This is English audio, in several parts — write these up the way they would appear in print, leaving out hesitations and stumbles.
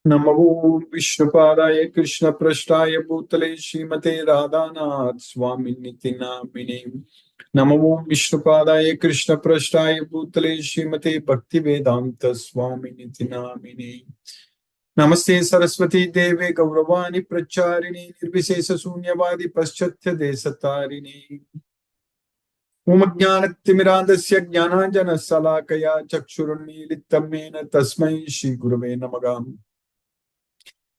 नमो विष्णुपादाय कृष्णप्रष्टाय भूतले श्रीमते राधानाथ स्वामिनिति नामिने। नमो विष्णुपादाय कृष्णप्रष्टाय भूतले श्रीमते भक्तिवेदांत स्वामिनिति नामिने। नमस्ते सरस्वती देवे गौरवाणी प्रचारिणे निर्विशेष शून्यवादी पश्चात्य देशतारिणे। ओम ज्ञानतिमिरान्धस्य ज्ञानाञ्जनशलाकया चक्षुरुन्मीलितं येन तस्मै श्रीगुरवे नमः।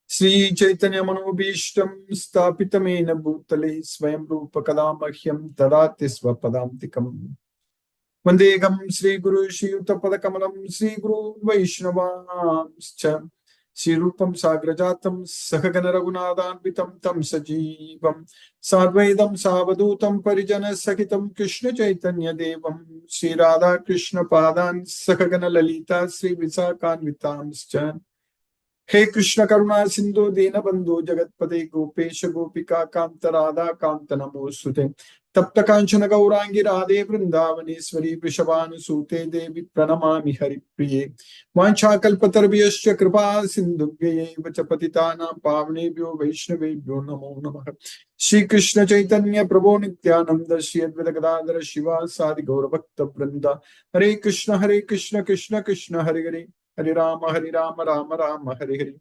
श्री चैतन्य मनोभीष्टं स्थापितमेन भूतले स्वयं रूप कदा मह्यं ददाति स्वपदान्तिकम्। वन्देऽहं श्रीगुरु श्रीयुतपदकमलं श्रीगुरु वैष्णवांश्च श्रीरूपं साग्रजातं सहगण रघुनाथान्वितं तं सजीवं साद्वैतं सावधूतं परिजनसहितं कृष्ण चैतन्य देवं श्रीराधा कृष्ण पादान् सहगण ललिता श्रीविशाखान्वितांश्च। हे कृष्ण करुणा सिंधु दीनबंधु जगतपते गोपेश गोपिका कांत राधा कांत नमोस्तुते। तप्त कांचन गौरांगी राधे वृंदावनेश्वरी वृषभानुसूते देवी प्रणमामि हरिप्रिये। वाञ्छाकल्पतरुभ्यश्च कृपा सिन्धुभ्यैव च पतितानां पावनेभ्यो वैष्णवेभ्यो नमो नमः। श्री कृष्ण चैतन्य प्रभो नित्यानंद श्री अद्वैत गदाधर शिवासादि गौरभक्त वृंद। हरे कृष्ण कृष्ण कृष्ण हरे हरे हरे राम राम राम हरे हरे।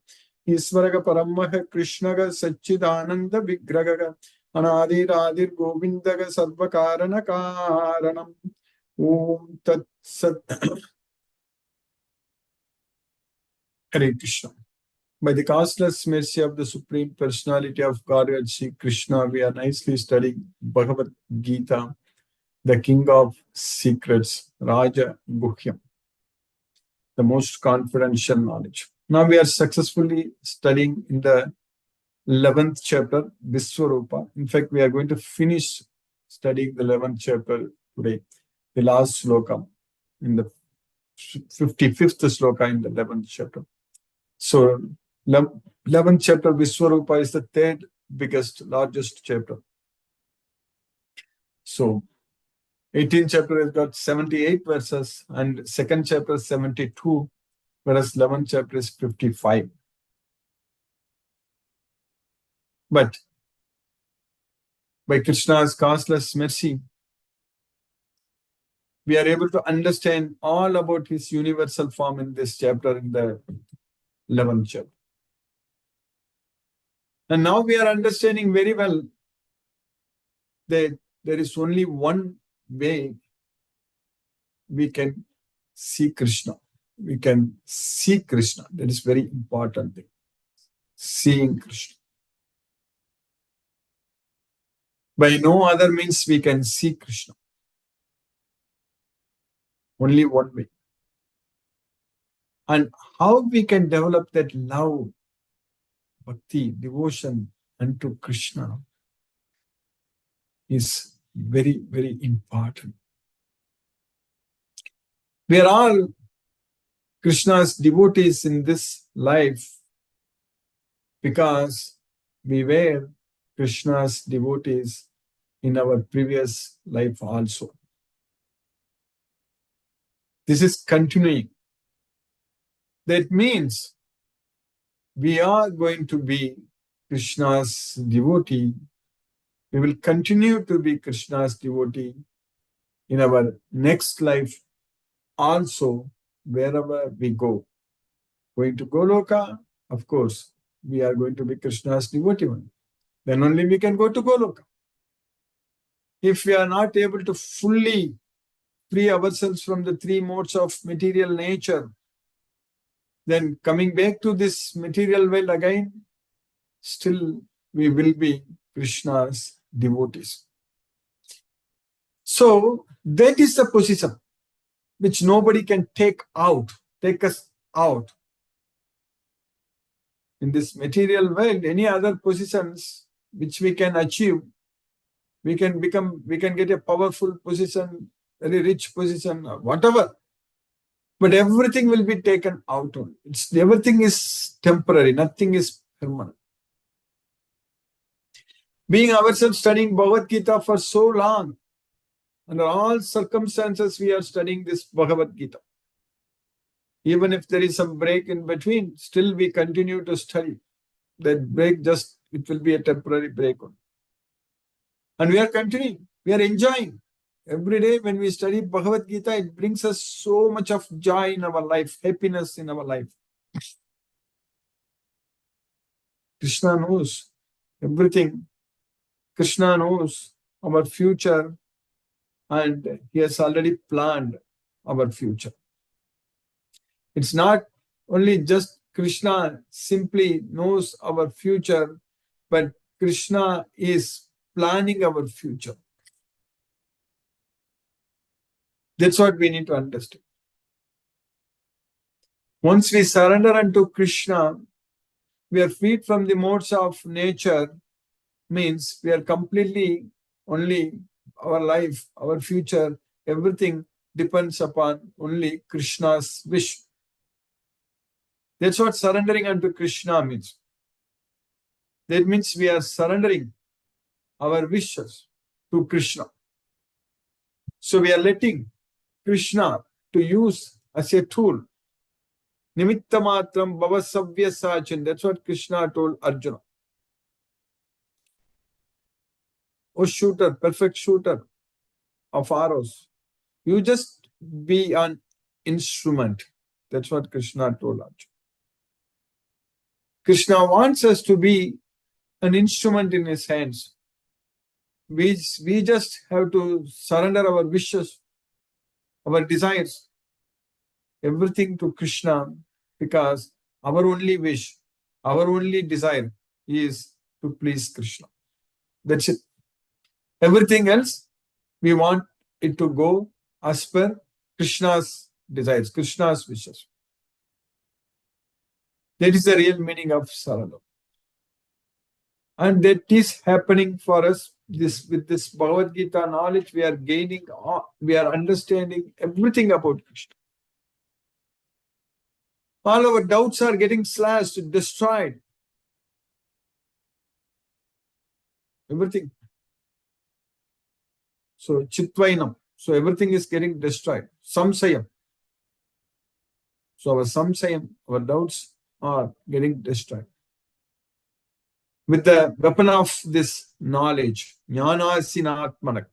ईश्वर परम कृष्ण सच्चिदानंद विग्रह अनादिरादिर गोविंद सर्व कारण कारणम। ओम तत्सत। हरे Krishna. By the causeless mercy of the Supreme Personality of Godhead, Sri Krishna, we are nicely studying Bhagavad Gita, the King of Secrets, Raja Guhyam, the most confidential knowledge. Now we are successfully studying in the 11th chapter, Viswarupa. In fact, we are going to finish studying the 11th chapter today, the last sloka in the 55th sloka in the 11th chapter. So, 11th chapter, Viswarupa, is the third biggest, largest chapter. So, 18th chapter has got 78 verses, and second chapter 72, whereas 11th chapter is 55. But by Krishna's causeless mercy, we are able to understand all about his universal form in this chapter, in the 11th chapter. And now we are understanding very well that there is only one way we can see Krishna. We can see Krishna. That is very important thing. Seeing Krishna. By no other means we can see Krishna. Only one way. And how we can develop that love, bhakti, devotion unto Krishna is very, very important. We are all Krishna's devotees in this life because we were Krishna's devotees in our previous life also. This is continuing. That means we are going to be Krishna's devotee. We will continue to be Krishna's devotee in our next life also, wherever we go. Going to Goloka, of course, we are going to be Krishna's devotee one. Then only we can go to Goloka. If we are not able to fully free ourselves from the three modes of material nature, then coming back to this material world again, still we will be Krishna's devotees. So that is the position which nobody can take us out. In this material world, any other positions which we can achieve, we can get a powerful position, very rich position, whatever. But everything will be taken out. Everything is temporary, nothing is permanent. Being ourselves studying Bhagavad Gita for so long, under all circumstances we are studying this Bhagavad Gita. Even if there is some break in between, still we continue to study. That break it will be a temporary break. And we are continuing. We are enjoying. Every day when we study Bhagavad Gita, it brings us so much of joy in our life, happiness in our life. Krishna knows everything. Krishna knows our future, and he has already planned our future. It's not only just Krishna simply knows our future, but Krishna is planning our future. That's what we need to understand. Once we surrender unto Krishna, we are freed from the modes of nature, means we are completely only our life, our future, everything depends upon only Krishna's wish. That's what surrendering unto Krishna means. That means we are surrendering our wishes to Krishna. So we are letting Krishna to use as a tool. Nimitta matram bhavasavya sachin. That's what Krishna told Arjuna. Oh shooter, perfect shooter of arrows. You just be an instrument. That's what Krishna told Arjuna. Krishna wants us to be an instrument in his hands. We just have to surrender our wishes, our desires, everything to Krishna, because our only wish, our only desire is to please Krishna. That's it. Everything else, we want it to go as per Krishna's desires, Krishna's wishes. That is the real meaning of surrender. And that is happening for us. With this Bhagavad Gita knowledge, we are gaining, we are understanding everything about Krishna. All our doubts are getting slashed, destroyed. Everything. So, Chitvainam. So, everything is getting destroyed. Samsayam. So, our samsayam, our doubts are getting destroyed. With the weapon of this knowledge, jnanasinatmanak.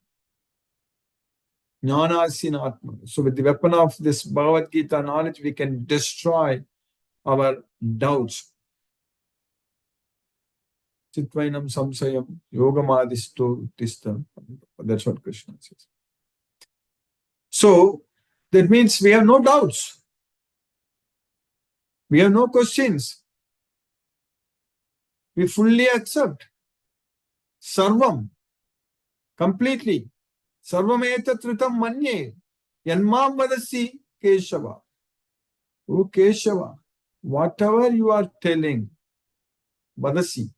Jnanasinatmanak. So, with the weapon of this Bhagavad Gita knowledge, we can destroy our doubts. Chitvainam samsayam yogamadisto tistam. That's what Krishna says. So, that means we have no doubts. We have no questions. We fully accept. Sarvam. Completely. Sarvam etatritam manye. Yanmam vadasi Keshava. O Keshava, whatever you are telling, vadasi,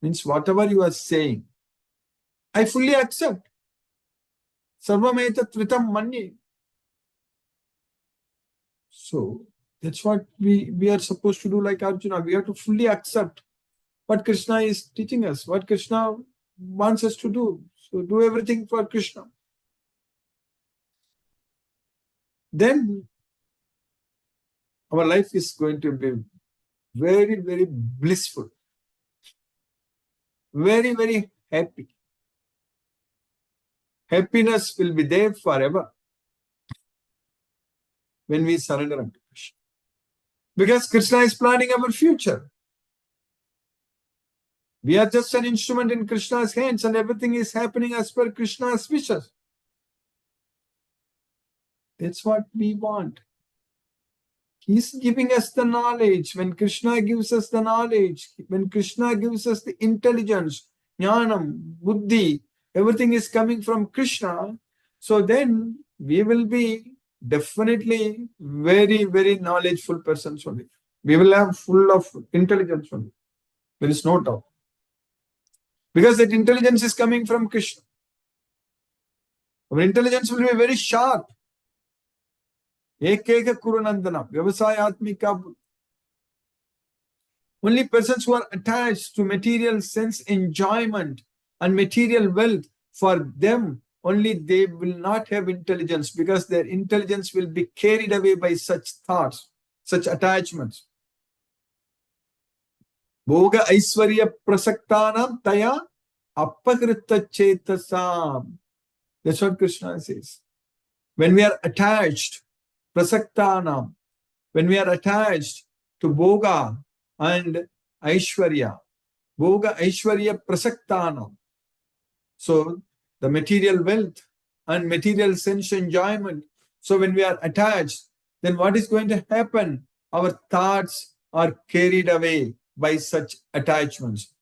means whatever you are saying, I fully accept. Sarvam etatritam manye. So, that's what we are supposed to do like Arjuna. We have to fully accept what Krishna is teaching us, what Krishna wants us to do. So do everything for Krishna. Then our life is going to be very, very blissful. Very, very happy. Happiness will be there forever when we surrender unto Krishna. Because Krishna is planning our future. We are just an instrument in Krishna's hands, and everything is happening as per Krishna's wishes. That's what we want. He's giving us the knowledge. When Krishna gives us the knowledge, when Krishna gives us the intelligence, jnanam, buddhi, everything is coming from Krishna. So then we will be definitely very, very knowledgeful persons only. We will have full of intelligence only. There is no doubt. Because that intelligence is coming from Krishna. Our intelligence will be very sharp. Ekeka kurunandana, vyavasayatmika. Only persons who are attached to material sense enjoyment and material wealth, for them only they will not have intelligence, because their intelligence will be carried away by such thoughts. such attachments. Bhoga Aishwarya Prasaktanam Taya Apakrita Chetasam. That's what Krishna says. When we are attached, Prasaktanam, when we are attached to Bhoga and Aishwarya, Bhoga Aishwarya Prasaktanam. So the material wealth and material sense enjoyment. So when we are attached, then what is going to happen? Our thoughts are carried away by such attachments.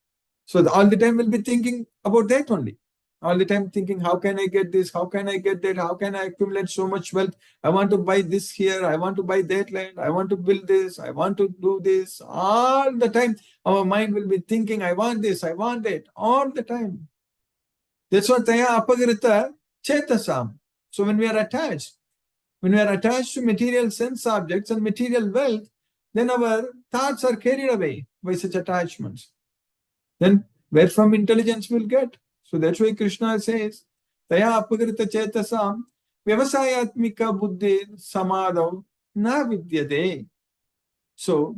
So all the time we'll be thinking about that only. All the time thinking, how can I get this? How can I get that? How can I accumulate so much wealth? I want to buy this here. I want to buy that land. I want to build this. I want to do this. All the time our mind will be thinking, I want this. I want that. All the time. That's what Taya Apagrita Chetasam. So when we are attached to material sense objects and material wealth, then our thoughts are carried away by such attachments. Then where from intelligence will get? So that's why Krishna says, Taya Apagrita Chetasam Vyavasayatmika Buddhi Samadhav Na Vidyate. So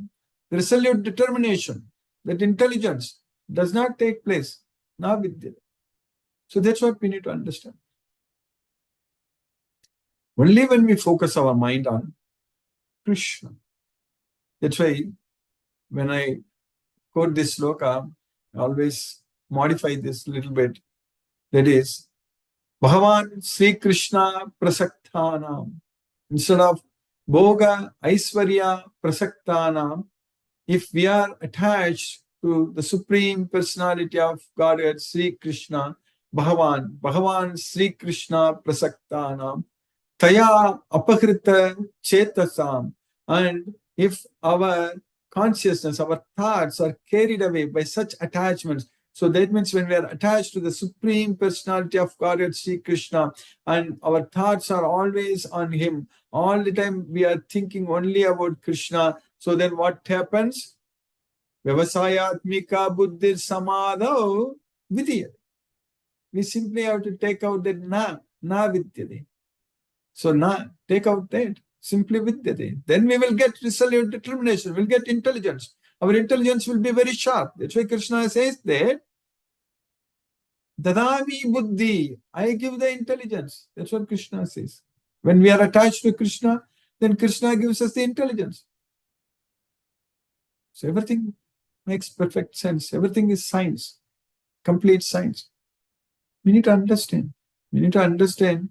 resolute determination, that intelligence does not take place. Na Vidyate. So that's what we need to understand. Only when we focus our mind on Krishna. That's why when I quote this sloka, I always modify this a little bit. That is, Bhagavan Sri Krishna Prasakthanam. Instead of Bhoga Aishwarya Prasakthanam, if we are attached to the Supreme Personality of Godhead, Sri Krishna, Bhagavan Sri Krishna Prasaktanam, Taya Apakrita Chetasam. And if our consciousness, our thoughts are carried away by such attachments, so that means when we are attached to the Supreme Personality of Godhead, Sri Krishna, and our thoughts are always on Him, all the time we are thinking only about Krishna, so then what happens? Vyavasayatmika buddhir samadhav vidya. We simply have to take out that na vidyate. So take out that, simply vidyate. Then we will get resolute determination, we'll get intelligence. Our intelligence will be very sharp. That's why Krishna says that, Dadami buddhi, I give the intelligence. That's what Krishna says. When we are attached to Krishna, then Krishna gives us the intelligence. So everything makes perfect sense. Everything is science, complete science. We need to understand. We need to understand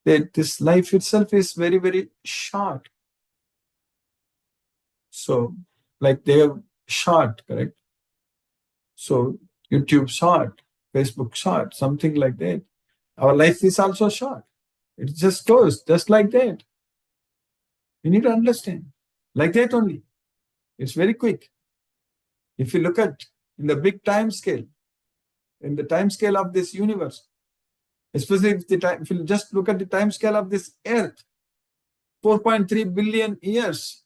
that this life itself is very, very short. So, like they are short, correct? So, YouTube short, Facebook short, something like that. Our life is also short. It just goes just like that. We need to understand. Like that only. It's very quick. If you look at in the big time scale, in the time scale of this universe, especially if you just look at the time scale of this earth, 4.3 billion years,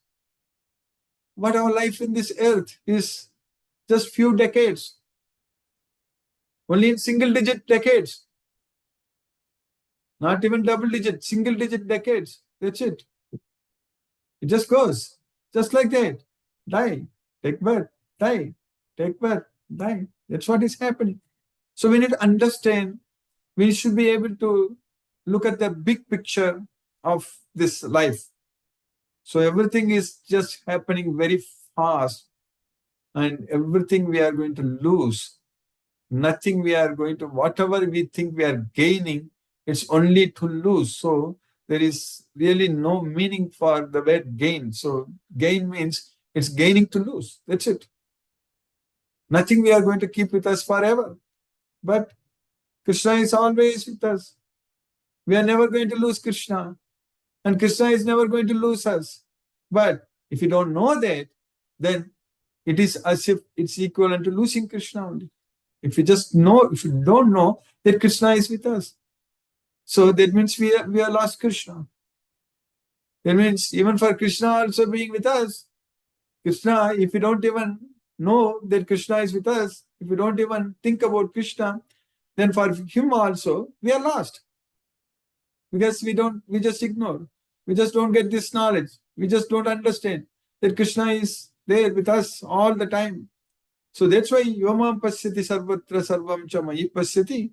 what our life in this earth is just few decades, only in single digit decades, not even double digit, single digit decades. That's it. It just goes just like that. Die, take birth, die, take birth, die. That's what is happening. So we need to understand, we should be able to look at the big picture of this life. So everything is just happening very fast, and everything we are going to lose. Nothing we are going to, whatever we think we are gaining, it's only to lose. So there is really no meaning for the word gain. So gain means it's gaining to lose. That's it. Nothing we are going to keep with us forever. But Krishna is always with us. We are never going to lose Krishna. And Krishna is never going to lose us. But if you don't know that, then it is as if it's equivalent to losing Krishna only. If you just know, if you don't know that Krishna is with us, so that means we are lost Krishna. That means even for Krishna also being with us, Krishna, if you don't even know that Krishna is with us, if you don't even think about Krishna, then for him also, we are lost. Because we just ignore. We just don't get this knowledge. We just don't understand. that Krishna is there with us all the time. So that's why Yomam Pasyati Sarvatra Sarvam Cha Mayi Pasyati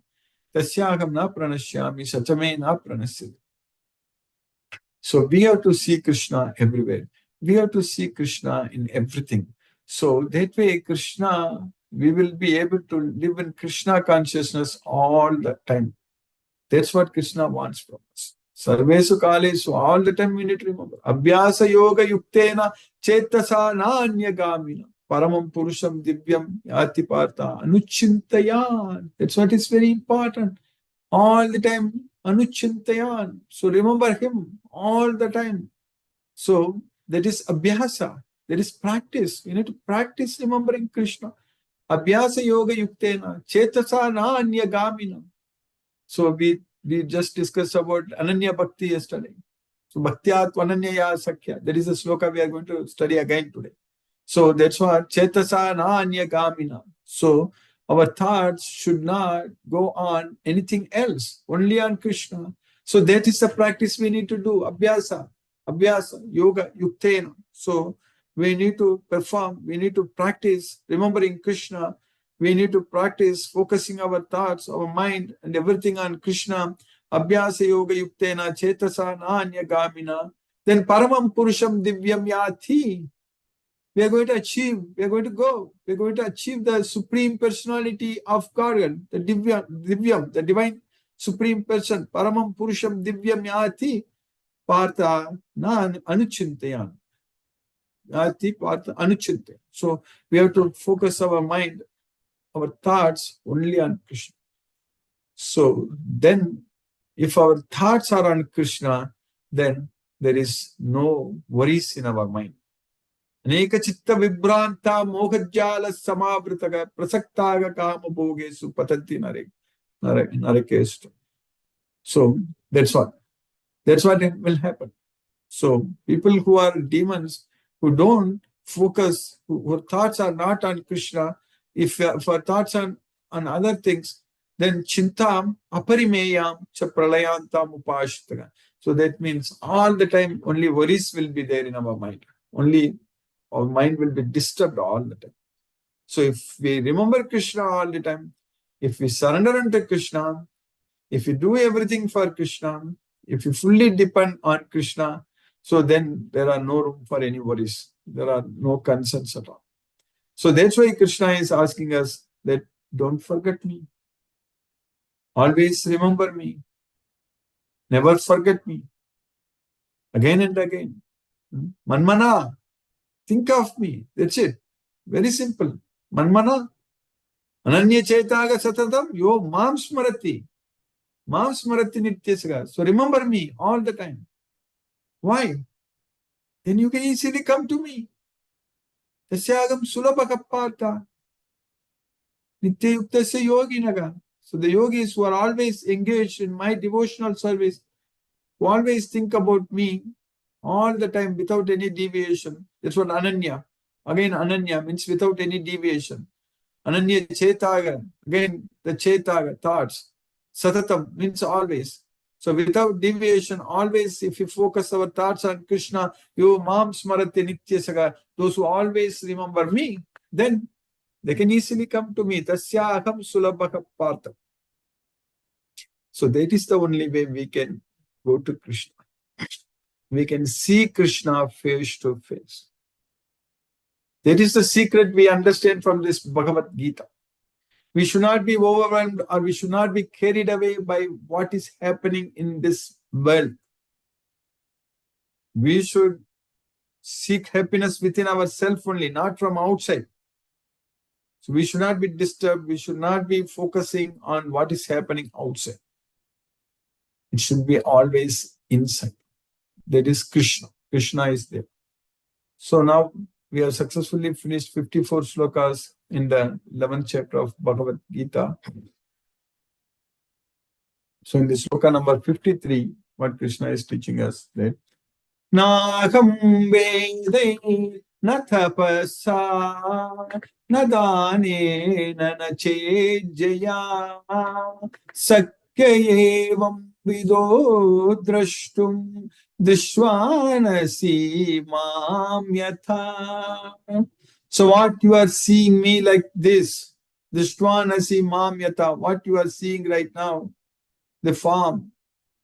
Tasyaham Na Pranashyami Sachame Na Pranasyati. So we have to see Krishna everywhere. We have to see Krishna in everything. So that way, Krishna, we will be able to live in Krishna consciousness all the time. That's what Krishna wants from us. Sarvesu Kalesu, all the time we need to remember. Abhyasa Yoga Yuktena Chetasa Nanya Paramam Purusham Divyam Yati Partha Anuchintayan. That's what is very important. All the time, Anuchintayan. So remember him all the time. So that is Abhyasa. That is practice. You need to practice remembering Krishna. Abhyasa Yoga Yuktena Chetasa Nanya. So we just discussed about Ananya Bhakti yesterday. So Bhaktyat Ananyaya Sakhya. That is the sloka we are going to study again today. So that's what Chetasa na anya gamina. So our thoughts should not go on anything else, only on Krishna. So that is the practice we need to do. Abhyasa, yoga, yuktena. So we need to perform, we need to practice remembering Krishna. We need to practice focusing our thoughts, our mind, and everything on Krishna. Abhyasa yoga yuktena chetasa na anya gamina. Then paramam purusham divyam yati. We are going to achieve, we are going to go, we are going to achieve the supreme personality of God, the Divyam, the divine supreme person. Paramam Purusham Divyam Yati Partha na Anuchintayan. Yati Partha Anuchintayan. So we have to focus our mind, our thoughts only on Krishna. So then, if our thoughts are on Krishna, then there is no worries in our mind. Aneka chitta vibranta mohajjala samavritaka prasaktaga kama bhogesu patanti narekestu. So that's what will happen. So people who are demons, who don't focus, whose thoughts are not on Krishna, if our thoughts are on other things, then chintam aparimeyam cha pralayantam upashtaka. So that means all the time only worries will be there in our mind. Only our mind will be disturbed all the time. So if we remember Krishna all the time, if we surrender unto Krishna, if we do everything for Krishna, if we fully depend on Krishna, so then there are no room for any worries. There are no concerns at all. So that's why Krishna is asking us that don't forget me. Always remember me. Never forget me. Again and again. Manmana. Think of me. That's it. Very simple. Manmana. Ananya Chaitaga Satatam. Yo Mam Smarati. Mam Smarati Nityasaga. So remember me all the time. Why? Then you can easily come to me. Tasyagam Sulabhakapata. Nityayuktasya Yoginaga. So the yogis who are always engaged in my devotional service, who always think about me all the time without any deviation. That's what Ananya. Again, Ananya means without any deviation. Ananya Chetaga. Again, the Chetaga, thoughts. Satatam means always. So without deviation, always if you focus our thoughts on Krishna, you Mam Smarati Nityasaga, those who always remember me, then they can easily come to me. Tasyaham Sulabhaka Partha. So that is the only way we can go to Krishna. We can see Krishna face to face. That is the secret we understand from this Bhagavad Gita. We should not be overwhelmed or we should not be carried away by what is happening in this world. We should seek happiness within ourselves only, not from outside. So we should not be disturbed. We should not be focusing on what is happening outside. It should be always inside. That is Krishna. Krishna is there. So now we have successfully finished 54 slokas in the 11th chapter of Bhagavad Gita. So in the sloka number 53, what Krishna is teaching us that Naham Vede na tapasa na dane na chejaya sakya evam vido drashtum dishvanasi mam yatha. So what you are seeing me like this, dishvanasi mam yatha, what you are seeing right now, the form,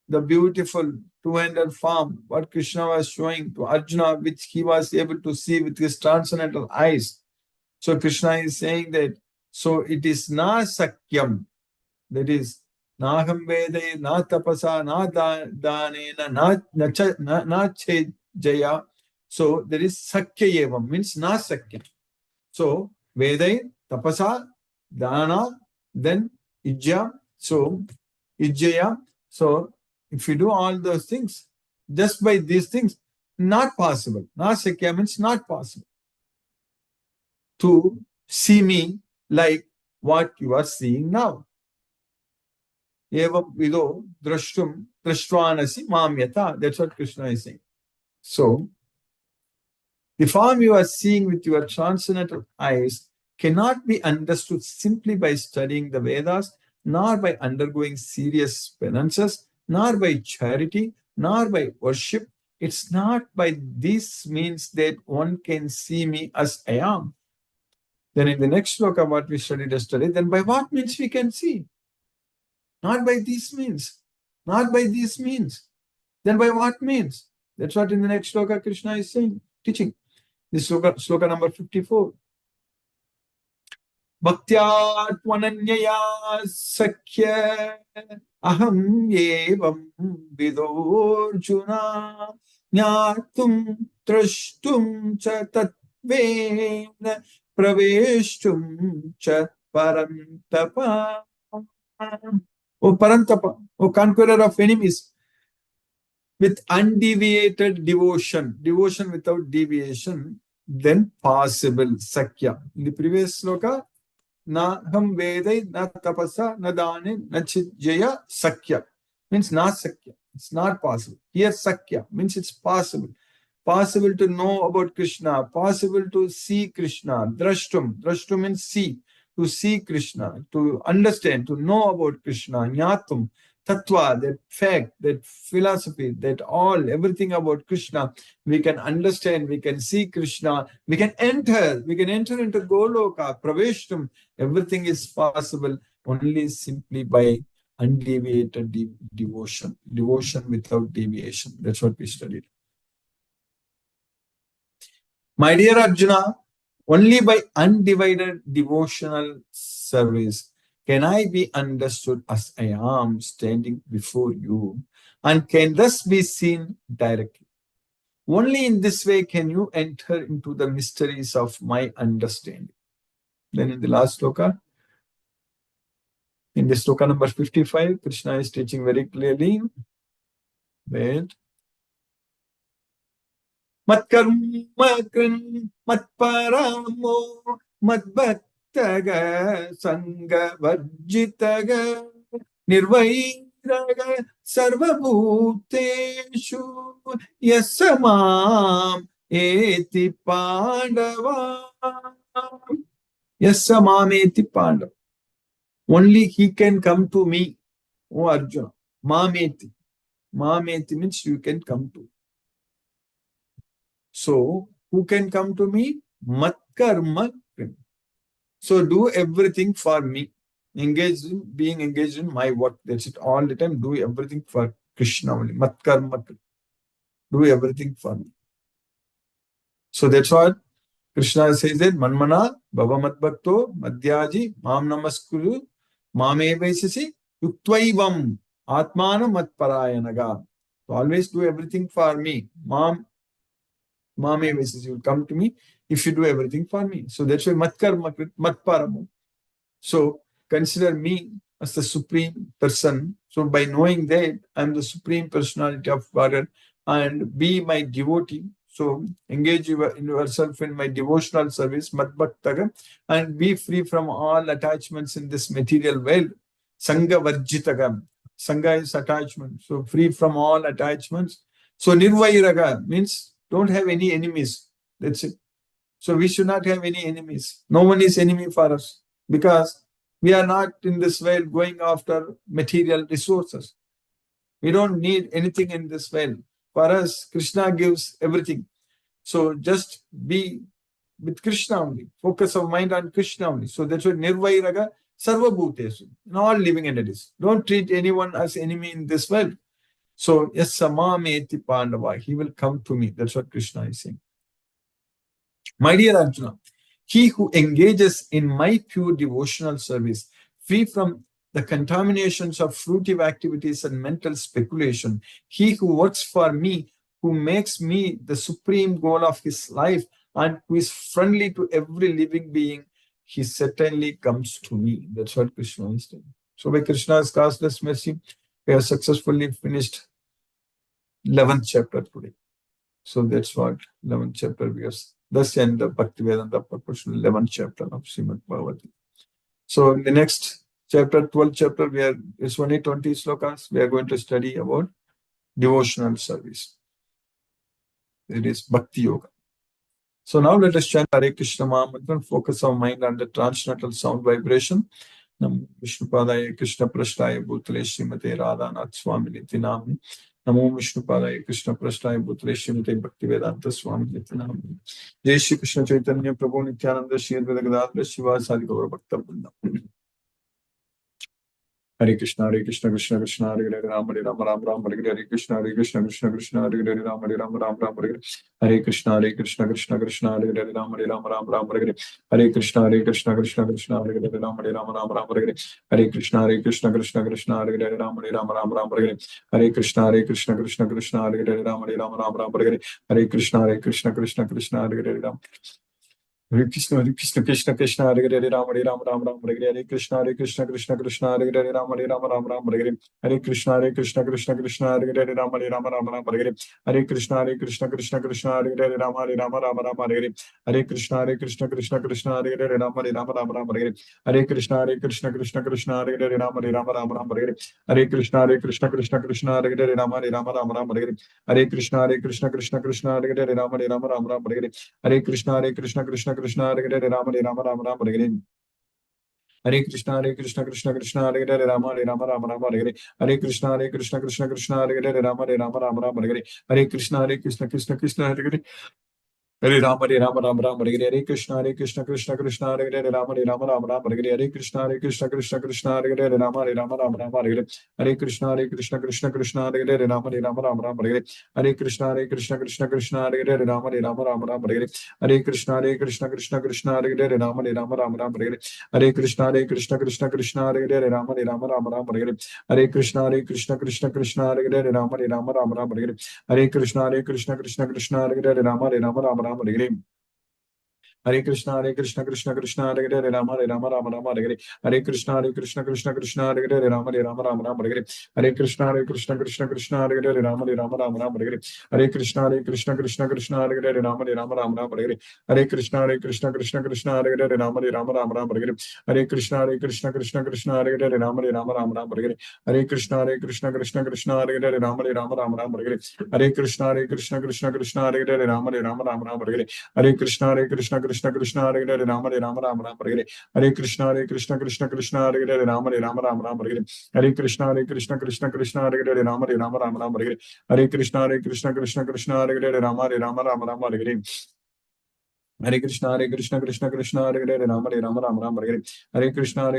the beautiful two-handed form, what Krishna was showing to Arjuna, which he was able to see with his transcendental eyes. So Krishna is saying that, so it is na sakyam, that is, naham vede, na tapasa, na danena, na jaya. So there is sakya evam, means na sakya. So vede, tapasa, dana, then ijya. So ijjaya. So if you do all those things, just by these things, not possible. Na sakya means not possible to see me like what you are seeing now. Evam vido drashtum drashtvanasi mamyata. That's what Krishna is saying. So, the form you are seeing with your transcendental eyes cannot be understood simply by studying the Vedas, nor by undergoing serious penances, nor by charity, nor by worship. It's not by these means that one can see me as I am. Then in the next sloka, what we studied yesterday, then by what means we can see? Not by these means. Not by these means. Then by what means? That's what in the next sloka Krishna is saying, teaching. This sloka number 54. Bhaktyatvananyaya sakya aham evam vidorjuna jnatum trashtum cha tatvena praveshtum cha parantapa. O Parantapa, O conqueror of enemies, with undeviated devotion, devotion without deviation, then possible sakya. In the previous sloka, na ham vedai, na tapasa, na dane, na chijaya sakya. Means not sakya. It's not possible. Here sakya means it's possible. Possible to know about Krishna, possible to see Krishna. Drashtum. Drashtum means see. To see Krishna, to understand, to know about Krishna. Jnatum. Tattva, that fact, that philosophy, that all, everything about Krishna, we can understand, we can see Krishna, we can enter into Goloka, Praveshtam. Everything is possible only simply by undeviated devotion, devotion without deviation. That's what we studied. My dear Arjuna, only by undivided devotional service can I be understood as I am standing before you and can thus be seen directly. Only in this way can you enter into the mysteries of my understanding. Then in the last sloka, in the sloka number 55, Krishna is teaching very clearly that Matkarma krin matparamo matbhaktaga sanga varjitaga nirvairaga sarvabhuteshu yasamam eti pandava. Yasamam eti pandava. Only he can come to me, O Arjuna. Mameti. Mameti means you can come to. So, who can come to me? Matkarma. So, do everything for me. Being engaged in my work. That's it. All the time, do everything for Krishna only. Matkarma. Do everything for me. So, that's what Krishna says that Manmana, Bhava Matbhakto, Madhyaji, Mam Namaskuru, Mame Vaisasi, Yuktvaivam, Atmana Matparayanaga. So, always do everything for me. Mame basis, you will come to me if you do everything for me. So that's why matparamu. So consider me as the supreme person. So by knowing that I am the supreme personality of Godhead and be my devotee, so engage yourself in my devotional service, matbhaktaga, and be free from all attachments in this material world. Sangha varjitaga. Sangha is attachment. So free from all attachments. So nirvairaga means don't have any enemies. That's it. So we should not have any enemies. No one is enemy for us because we are not in this world going after material resources. We don't need anything in this world. For us, Krishna gives everything. So just be with Krishna only. Focus our mind on Krishna only. So that's why Nirvairaga Sarva Bhutesu, in all living entities. Don't treat anyone as enemy in this world. So, yes, Samameti Pandava, he will come to me. That's what Krishna is saying. My dear Arjuna, he who engages in my pure devotional service, free from the contaminations of fruitive activities and mental speculation, he who works for me, who makes me the supreme goal of his life, and who is friendly to every living being, he certainly comes to me. That's what Krishna is saying. So by Krishna's causeless mercy, we have successfully finished 11th chapter today. So that's what 11th chapter we have. Thus end the Bhaktivedanta proportional 11th chapter of Srimad Bhagavad Gita. So in the next chapter, 12th chapter, we are it's only 20 slokas. We are going to study about devotional service. It is Bhakti Yoga. So now let us chant Hare Krishna Mahamantra and focus our mind on the transcendental sound vibration. Namo Vishnupadaya Krishna Prasthaya Bhutale Srimate Radhanath Swami Niti Namni. Namo Vishnupadaya Krishna Prasthaya Bhutale Srimate Bhaktivedanta Swami Niti Namni. Jai Shri Krishna Chaitanya Prabhu Nityananda Shri Advaita Gadadhara Shivasadi Gaura Bhakta Vrinda. Hare Krishna Krishna Krishna Hare Hare Rama Rama Hare Krishna Krishna Krishna Hare Hare Rama Rama Hare Krishna Krishna Krishna Hare Hare Rama Rama Hare Krishna Krishna Krishna Hare Hare Rama Rama Hare Krishna Krishna Krishna Hare Hare Rama Rama Hare Krishna Krishna Krishna Hare Hare Rama Rama Hare Krishna Krishna Hare Hare Rama Hare Krishna Krishna Krishna Hare Hare Rama Rama Hare Krishna Krishna Krishna Hare Hare Rama Rama Hare Krishna Krishna Krishna Hare Hare Rama Rama Hare Krishna Krishna Krishna Hare Hare Rama Rama Hare Krishna Krishna Krishna Hare Hare Rama Rama Hare Krishna Krishna Krishna Hare Hare Rama Rama Hare Krishna Krishna Krishna Hare Hare Rama Rama Hare Krishna Krishna Krishna Hare Hare Rama Rama Hare Krishna Krishna Hare Hare Rama Hare Hare Krishna Krishna Hare Hare Rama Hare Krishna Krishna Hare Hare Rama Hare Krishna Krishna Hare Hare Hare Rama Hare Krishna Hare Rama Hare Krishna Krishna Hare Hare Rama Hare Krishna Krishna Hare Hare Rama Hare Krishna Krishna Hare Hare Rama Hare Krishna Krishna Hare Hare Rama Hare Krishna Krishna Hare Hare Rama Hare Krishna Krishna Hare Hare Rama Hare Krishna Krishna Hare Hare Rama Hare Krishna Krishna Hare Hare Rama Hare Krishna Krishna Hare Hare Rama Hare Krishna Krishna Hare Hare Rama Hare Krishna Krishna Hare Hare Rama Hare Krishna Krishna Hare Hare Rama Hare Krishna Krishna Hare Hare Rama Hare Krishna Krishna Hare Hare Rama Hare Krishna Krishna Hare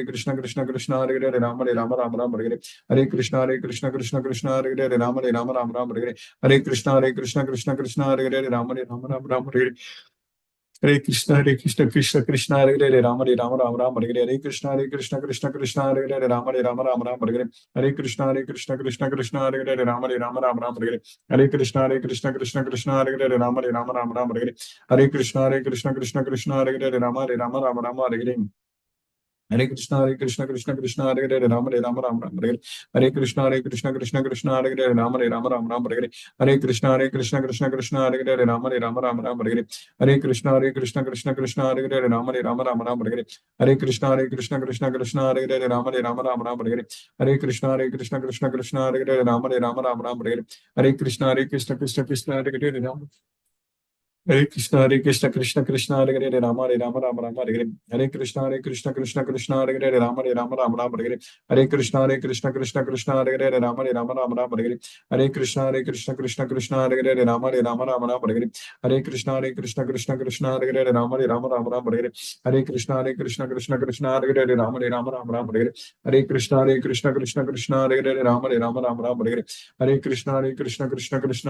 Hare Rama Hare Krishna Hare Hare Rama Hare Krishna Krishna Hare Hare Rama Hare Krishna Krishna Hare Hare Rama Hare Krishna Krishna Hare Hare Rama Hare Krishna Krishna Hare Hare Rama Hare Krishna Krishna Hare Hare Rama Hare Krishna Krishna Hare Hare Rama Hare Krishna Krishna Hare Hare Rama Hare Krishna Krishna Hare Hare Rama Hare Krishna Krishna Hare Hare Rama Hare Krishna Krishna Hare Hare Rama Hare Krishna Krishna Hare Hare Rama Hare Krishna Krishna Hare Hare Rama Hare Krishna Hare Hare Rama Hare Krishna Krishna Hare Hare Rama Hare Krishna Krishna Hare Hare Rama Hare Krishna Krishna Hare Hare Rama Hare Krishna Krishna Hare Hare Rama Hare Krishna Krishna Hare Hare Rama Hare Krishna Krishna Hare Hare Rama Hare Krishna Krishna Hare Hare Rama Hare Krishna Krishna Hare Hare Hare Rama Rama Rama Hare Hare Hare Krishna Krishna Krishna Hare Hare Hare Rama Rama Hare Hare Hare Krishna Krishna Krishna Hare Hare Hare Rama Rama Hare Hare Krishna Krishna Krishna Krishna Hare Hare Rama Rama Hare Hare Krishna Krishna Krishna Krishna Hare Hare Rama Rama Hare Krishna Krishna Krishna Hare Hare Rama Rama Hare Krishna Krishna Krishna Hare Hare Rama Rama Hare Krishna Krishna Krishna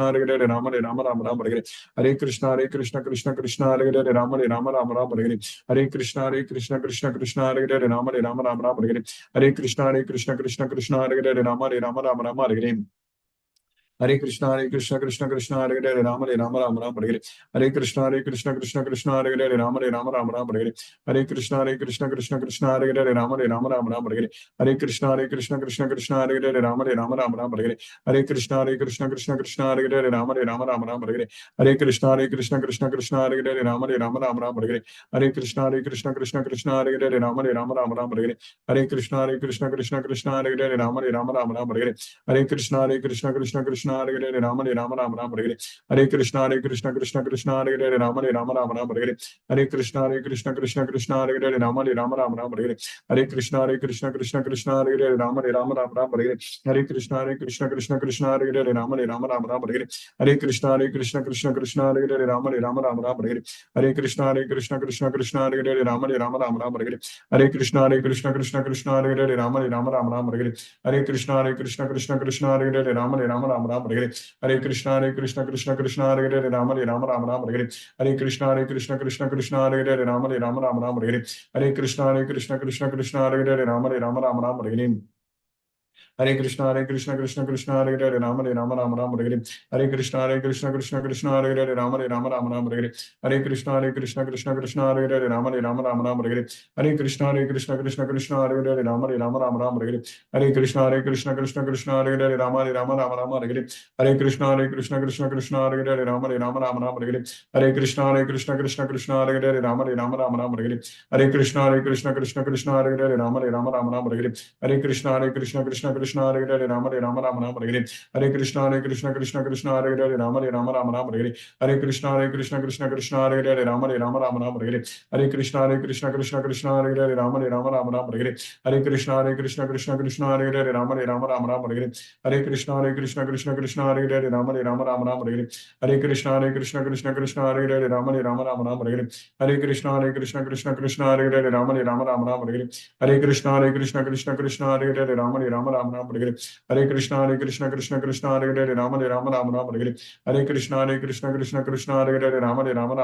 Hare Hare Rama Rama Hare Krishna Krishna Krishna Hare Hare Rama Rama Hare Krishna Krishna Krishna Hare Hare Rama Rama Hare Krishna Krishna Krishna Hare Hare Rama Hare Hare Krishna Krishna Hare Hare Rama Hare Krishna Krishna Hare Hare Rama Hare Krishna Krishna Krishna Hare Hare Rama Hare Krishna Krishna Hare Hare Rama Hare Krishna Krishna Krishna Hare Hare Rama Hare Krishna Krishna Krishna Hare Hare Rama Hare Krishna Krishna Krishna Hare Hare Rama Hare Krishna Krishna Krishna Hare Hare Rama Hare Krishna Krishna Krishna Hare Hare Rama Hare Krishna Krishna Krishna Hare Hare Rama Hare Krishna Krishna Krishna Hare Hare Rama Hare Krishna Krishna Krishna Hare Hare Rama Hare Krishna Krishna Krishna Hare Hare Rama Hare Krishna Krishna Krishna Hare Hare Rama Hare Krishna Krishna Krishna Hare Hare Rama Hare Krishna Krishna Krishna Hare Hare Rama Hare Krishna Krishna Krishna Hare Hare Rama Hare Krishna Krishna Krishna Hare Hare Rama Hare Krishna Krishna Krishna Hare Hare Rama Hare Krishna Krishna Krishna Hare Hare Rama Hare Krishna Krishna Hare Hare Rama Hare Krishna Krishna Hare Hare Rama Hare Krishna Krishna Hare Hare Rama Hare Krishna Krishna Hare Hare Rama Hare Krishna Krishna Hare Hare Rama Hare Krishna Krishna Hare Hare Rama Hare Krishna Krishna Hare Hare Rama Hare Krishna Krishna Hare Hare Rama Hare Krishna Krishna Hare Hare Rama Hare Krishna Krishna Hare Hare Rama Hare Krishna Krishna Hare Hare Rama Hare Krishna Krishna Hare Hare Rama Hare Krishna Krishna Hare Hare Rama Hare Krishna Krishna Hare Hare Rama Hare Krishna Krishna Hare Hare Rama Hare Krishna Krishna Hare Hare Rama Hare Krishna Hare Hare Hare Krishna Krishna Hare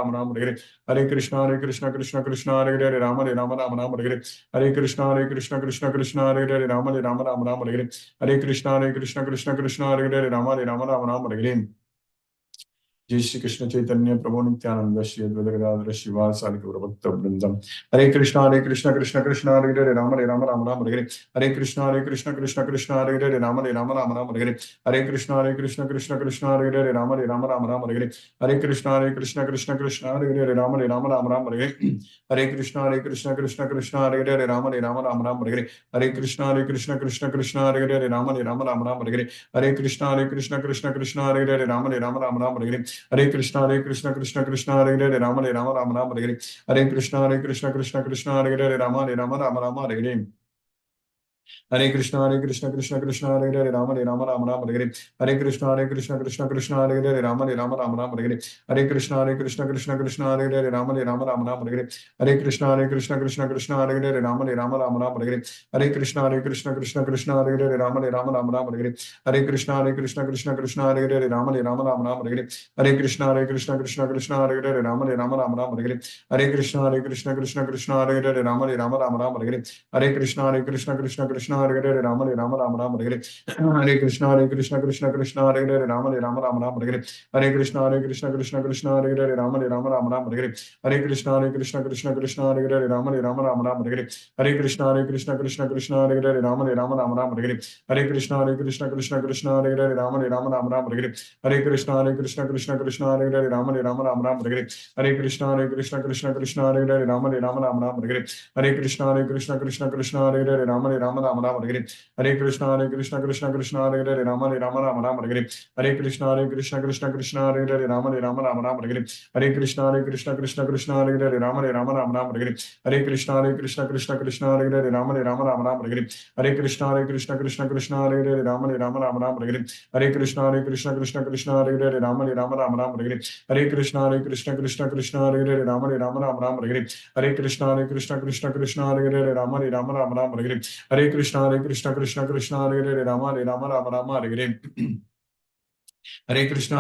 Hare Hare Krishna Krishna Hare Hare Hare Krishna Krishna Hare Hare Hare Krishna Krishna Hare Hare Hare Krishna Krishna Hare Hare जय श्री कृष्ण चैतन्य प्रभु नित्यानंद श्री अद्वैत गदाधर श्रीवासादि गौरभक्त वृंदम हरे कृष्ण कृष्ण कृष्ण हरे हरे राम राम हरे हरे कृष्ण कृष्ण कृष्ण हरे हरे राम राम हरे हरे कृष्ण कृष्ण हरे हरे राम राम हरे हरे कृष्ण कृष्ण हरे हरे राम राम हरे हरे कृष्ण कृष्ण हरे हरे राम राम हरे हरे कृष्ण कृष्ण हरे हरे राम राम हरे हरे कृष्ण हरे हरे राम राम हरे Hare Krishna Krishna Hare Hare Rama Rama Hare Hare Krishna Krishna Hare Hare Rama Hare Hare Krishna Krishna Hare Hare Rama Hare Hare Krishna Krishna Hare Hare Rama Hare Hare Krishna Krishna Hare Hare Rama Hare Hare Krishna Hare Hare Rama Hare Hare Krishna Hare Hare Rama Hare Hare Krishna Hare Hare Rama Hare Hare Krishna Hare Hare Rama Hare Hare Krishna Hare Hare Rama Hare Hare Krishna Hare Hare Rama Hare Hare Krishna Hare Hare Rama Hare Hare Krishna Hare Hare Rama Hare Hare Krishna Hare Hare Rama Hare Hare Krishna Hare Hare Rama Hare Hare Krishna Hare Hare Rama Hare Hare Krishna Hare Hare Rama Hare Hare Krishna Hare Hare Rama Hare Hare Krishna Hare Krishna Hare Rama Hare Hare Krishna Hare Krishna Hare Hare Rama Rama Rama Hare Hare. Hare Krishna Krishna Krishna Hare Hare Rama Rama Rama Hare Hare. Hare Krishna Krishna Hare Hare Rama Rama Rama Hare Hare. Hare Krishna Krishna Hare Hare Rama Rama Hare Hare. Hare Krishna Hare Hare Rama Rama Hare Hare. Hare Krishna Hare Hare Rama Rama Hare Hare. Hare Krishna Krishna Hare Hare Rama Rama Hare Hare. Hare Krishna Krishna Hare Hare Rama Rama Hare Hare. Hare Krishna Krishna Hare Hare Rama Rama Hare Hare. Hare Krishna Krishna Hare Hare Rama Rama Hare Hare. Hare Krishna Krishna Hare Hare Hare Rama Hare Hare. Hare Krishna Krishna Hare Hare Rama Rama Hare Hare. Hare Krishna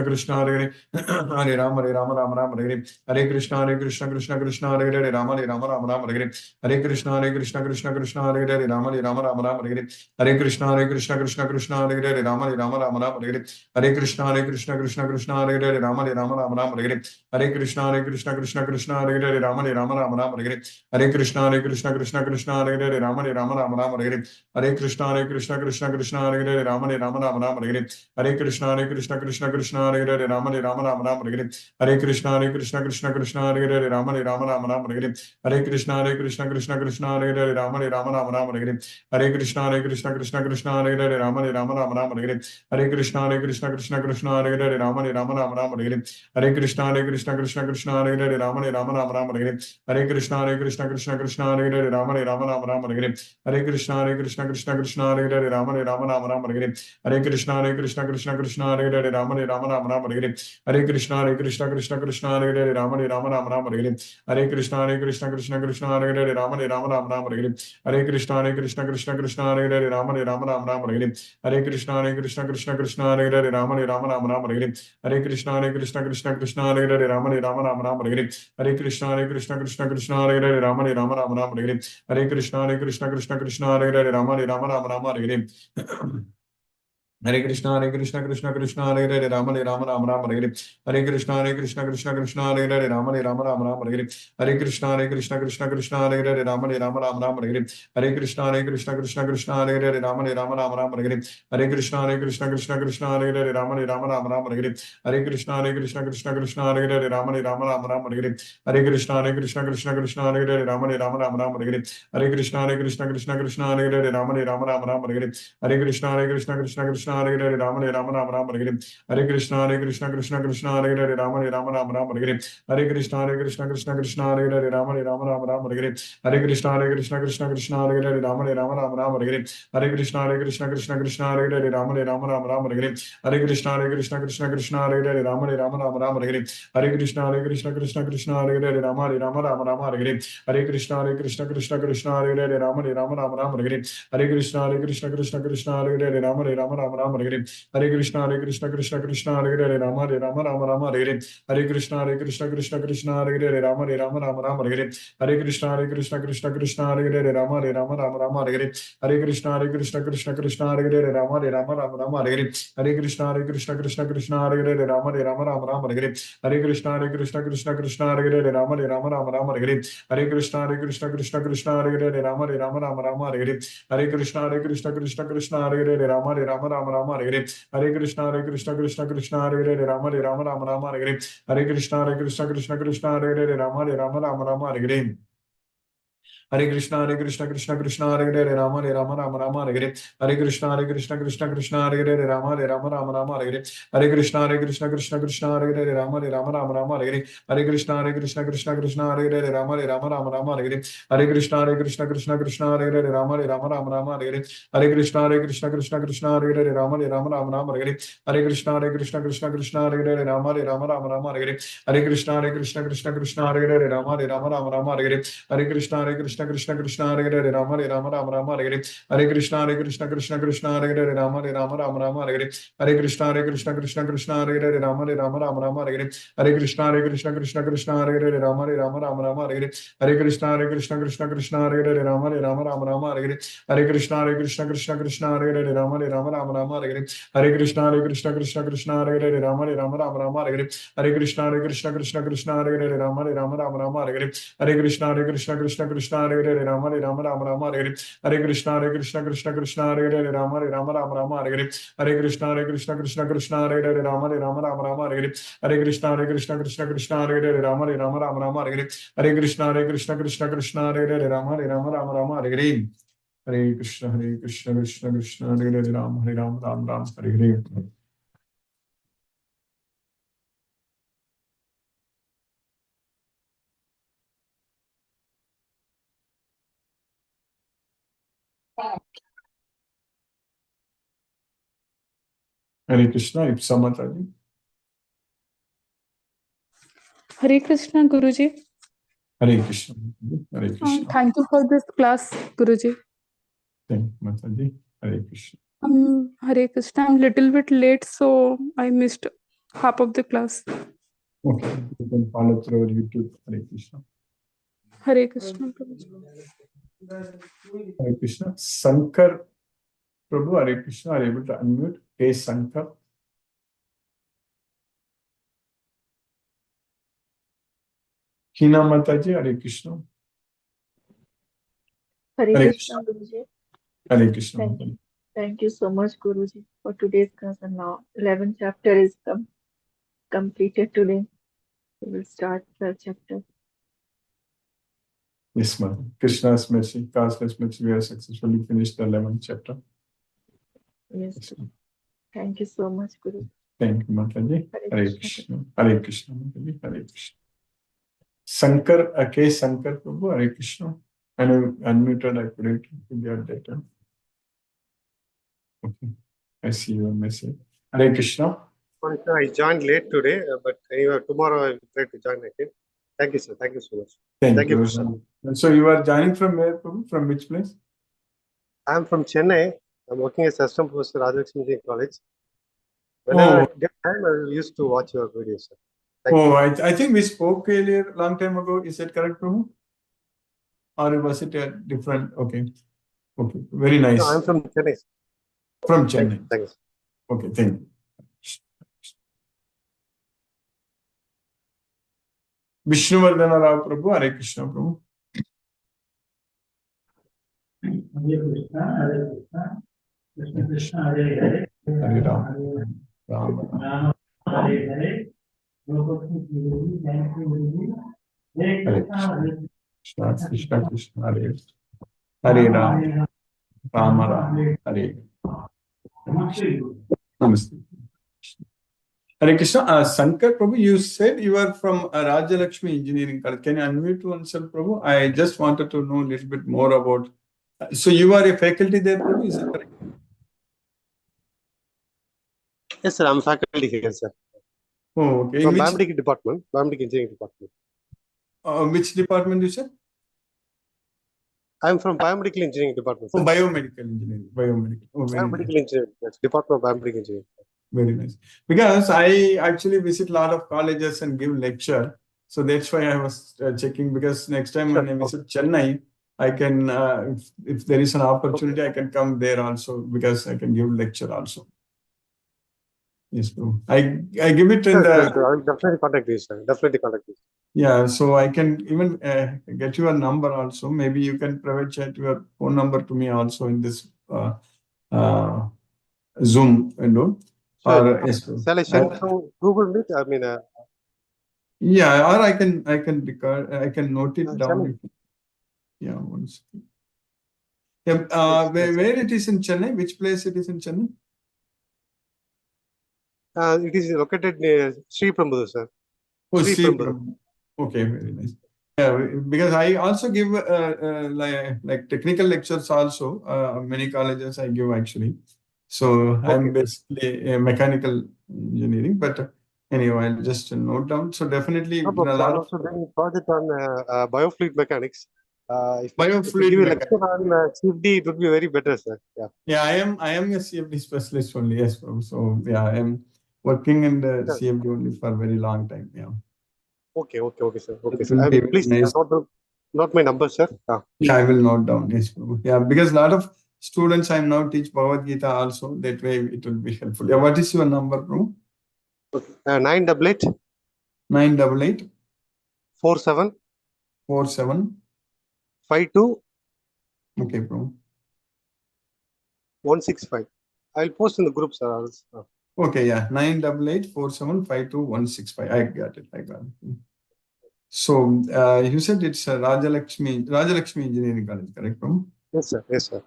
Krishna Hare Hare Rama Rama Hare Hare. Hare Krishna Krishna Hare Hare Rama Rama Hare Hare. Hare Krishna Krishna Hare Hare Rama Rama Hare Hare. Hare Krishna Krishna Hare Hare Rama Rama Hare Hare. Hare Krishna Krishna Hare Hare Rama Rama Hare Hare. Hare Krishna Krishna Hare Hare Rama Rama Hare Hare. Hare Krishna Krishna Hare Hare Rama Rama Hare Hare. Hare Krishna Krishna Hare Hare Rama Rama Hare Hare. Hare Krishna Krishna Hare Hare Rama Rama Hare Hare. Hare Krishna Krishna Hare Hare Rama Rama Hare Hare. Hare Krishna Krishna Hare Hare Rama Rama Hare Hare. Hare Krishna Krishna Hare Hare Rama Rama Hare Hare. Hare Krishna Krishna Hare Hare Rama Rama Hare Hare. Hare Krishna Krishna Hare Hare Rama Rama Hare Hare. Hare Krishna Krishna Hare Hare Rama Rama Hare Hare. Hare Krishna Krishna Hare Hare Rama Rama Hare Hare. Hare Krishna Krishna Hare Hare Rama Rama Hare Hare. Hare Krishna Krishna Hare Hare Rama Rama Hare Hare. Hare Krishna Krishna Hare Hare Rama Rama Hare Hare. Hare Krishna Krishna Hare Hare Rama Rama Hare Hare. Hare Krishna Krishna Hare Hare Rama Rama Hare Hare. Hare Krishna Krishna Hare Hare Rama Rama Hare Hare. Hare Krishna Krishna Hare Hare Rama Rama Hare Hare. Hare Krishna Krishna Hare Hare Rama Rama Hare Hare. Hare Krishna Krishna Hare Hare Rama Rama Hare Hare. Hare Krishna Krishna Hare Hare Rama Rama Hare Hare. Hare Krishna Krishna Hare Hare Rama Rama Hare Hare. Hare Krishna Krishna Hare Hare Rama Rama Hare Hare. Hare Krishna Krishna Hare Hare Rama Rama Hare Hare. Hare Krishna Krishna Hare Hare Rama Rama Hare Hare. Hare Krishna Krishna Hare Hare Rama Rama Hare Hare. Hare Krishna Krishna Hare Hare Rama Rama Hare Hare. Hare Krishna Krishna Hare Hare Rama Rama Hare Hare. Hare Krishna Krishna Hare Hare Rama Rama Hare Hare. Hare Krishna Krishna Hare Hare Rama Rama Hare Hare. Hare Krishna Krishna Hare Hare Rama Rama Hare Hare. Hare Krishna Krishna Hare Hare Rama Rama Hare Hare. Hare Krishna Krishna Hare Hare Rama Rama Hare Hare. Hare Krishna Krishna Hare Hare Rama Rama Hare Hare. Hare Krishna Krishna Hare Hare Rama Rama Hare Hare. Hare Krishna Krishna Hare Hare Rama Rama Hare Hare. Hare Krishna Krishna Hare Hare Rama Rama Hare Hare. Hare Krishna Krishna Hare Hare Rama Rama Hare Hare. Hare Krishna Krishna Hare Hare Rama Rama Hare Hare. Hare Krishna Krishna Hare Hare Rama Rama Hare Hare. Hare Krishna Krishna Hare Hare Rama Rama Hare Hare. Hare Krishna Krishna Hare Hare Rama Rama Hare Hare. Hare Krishna Krishna Hare Hare Rama Rama Hare Hare. Hare Krishna Krishna Hare Hare Rama Rama Hare Hare. Hare Krishna Krishna Hare Hare Rama Rama Hare Hare. Hare Krishna Krishna Hare Hare Rama Rama Hare Hare. Hare Krishna Krishna Hare Hare Rama Rama Hare Hare. Hare Krishna Krishna Hare Hare Rama Rama Hare Hare. Hare Krishna Krishna Hare Hare Rama Rama Hare Hare. Hare Krishna Krishna Hare Hare Rama Rama Hare Hare. Hare Krishna Krishna Hare Hare Rama Rama Hare Hare. Hare Krishna Krishna Hare Hare Rama Rama Hare Hare. Hare Krishna Krishna Hare Hare Rama Rama Hare Hare. Hare Krishna Krishna Hare Hare Rama Rama Hare Hare. Hare Krishna Krishna Hare Hare Rama Rama Hare Hare. Hare Krishna Krishna Hare Hare Rama Rama Hare Hare. Hare Krishna Krishna Hare Hare Rama Rama Hare Hare. Hare Krishna Krishna Hare Hare Rama Rama Hare Hare. Hare Krishna Krishna Hare Hare Rama Rama Hare Hare. Hare Krishna Krishna Hare Hare Rama Rama Hare Hare. Hare Krishna Krishna Hare Hare Rama Rama Hare Hare. Hare Krishna Krishna Hare Hare Rama Rama Hare Hare. Hare Krishna Krishna Hare Hare Rama Rama Hare Hare. Hare Krishna Krishna Hare Hare Rama Rama Hare Hare. Hare Krishna Krishna Hare Hare Rama Rama Hare Hare. Hare Krishna, Krishna Krishna, Hare Hare, Ram, Ram Ram, Hare Hare. Hare Krishna, Ipsa Mataji. Hare Krishna, Guruji. Hare Krishna, Hare Krishna. Thank you for this class, Guruji. Thank you, Mataji. Hare Krishna. Hare Krishna. I'm little bit late, so I missed half of the class. Okay, you can follow through our YouTube. Hare Krishna. Hare Krishna, Guruji. Hare Krishna. Sankar Prabhu, Hare Krishna, are able to unmute. Hey, Sankar. Hina Mataji, Hare Krishna. Hare Krishna, Guruji. Hare Krishna. Thank you so much, Guruji, for today's class. And now, 11th chapter is completed today. We will start the chapter. Yes, ma'am. Krishna's mercy, causeless mercy, we have successfully finished the 11th chapter. Yes. Thank you so much, Guruji. Thank you, Mataji. Hare Krishna. Hare Krishna, Mataji. Hare Krishna. Sankar, okay, Sankar Prabhu, Hare Krishna. And I unmuted, I couldn't give your data. Okay, I see your message. Hare Krishna. I joined late today, but anyway, tomorrow I will try to join again. Thank you, sir. Thank you so much. Thank you. So you are joining from where, Prabhu? From which place? I am from Chennai. I'm working as assistant professor at Rajlakshmi Engineering College. Whenever I get time, I used to watch your videos, sir. I think we spoke earlier, long time ago. Is that correct, Prabhu? Or was it a different? Okay. Okay. Very nice. No, I'm from Chennai. From Chennai. Thanks. Okay. Thank you. Vishnuvardhana Rao Prabhu, Hare Krishna Prabhu. Hare Krishna, Krishna Krishna, Hare Hare, Hare Ram, Ram Ram. Hare Hare. Hare Krishna, Krishna Krishna, Hare Hare Ram, Ram Ram, Hare. Namaste. Hare Krishna, Sankar Prabhu, you said you are from Rajalakshmi Engineering College. Can you unmute oneself, Prabhu? I just wanted to know a little bit more about. So you are a faculty there, Prabhu, is that correct? Yes, sir. I'm faculty here, sir. Oh, okay. From Biomedical Department, Biomedical Engineering Department. Which department you said? I'm from Biomedical Engineering Department, sir. Oh, Biomedical Engineering. Biomedical. Oh, Biomedical Engineering. Yes, Department of Biomedical Engineering. Very nice. Because I actually visit a lot of colleges and give lecture. So that's why I was checking, because next time when I visit Chennai, I can, if there is an opportunity, I can come there also, because I can give lecture also. Yes, bro. I give it in the... I will definitely contact you, sir. Definitely contact you. Yeah, so I can even get your number also. Maybe you can provide your phone number to me also in this Zoom window. Sure. Or, yes, bro. Shall I send through Google Meet? I mean, yeah, or I can record. I can note it down. Yeah, one second. Yeah, where it is in Chennai? Which place it is in Chennai? It is located near Sri Prambhudu, sir. Oh, Sri Prambhudu. Okay, very nice. Yeah, because I also give like technical lectures also. Many colleges I give actually. So I'm basically a mechanical engineering, but anyway, I'll just note down. So definitely, I'm also doing a project on biofluid mechanics. If you give a lecture on CFD, it would be very better, sir. Yeah. Yeah, I am a CFD specialist only. Yes, so yeah, I am working in the CFD only for a very long time. Yeah. Okay, sir. Okay, sir. Please note my number, sir. Yeah, I will note down. Yes, yeah, because a lot of students I now teach Bhagavad Gita also. That way it will be helpful. Yeah, what is your number, bro? 988 988 47 47 52. Okay, bro. 165. I'll post in the group, sir. Okay, yeah. 988 47 52 165. I got it. So you said it's Rajalakshmi Engineering College, correct, bro? Yes, sir. Yes, sir.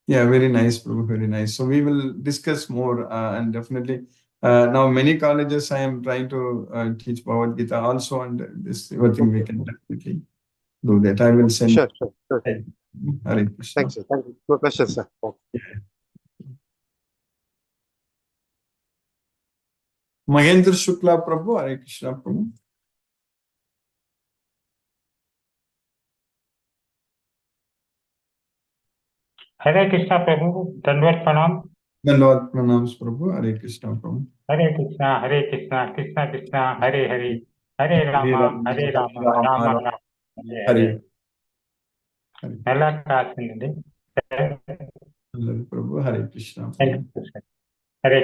Yeah, very nice, Prabhu, very nice. So we will discuss more and definitely now many colleges I am trying to teach Bhagavad Gita also, and this everything we can definitely do that. I will send. Sure, sure, sure. Hare Krishna. Thanks, sir. Thank you. No questions, sir. Okay. Mahendra Shukla Prabhu, Hare Krishna Prabhu. Hare Krishna Prabhu, Dandavat Pranam. Dandavad Pranams Prabhu, Hare Krishna Prabhu. Hare Krishna, Krishna Krishna, Hare Hare, Hare Rama, Rama Rama, Hare Hare. ಎಲ್ಲ ಕ್ಲಾಸಿನಲ್ಲಿ Prabhu, Hare Krishna. Hare Krishna. Hare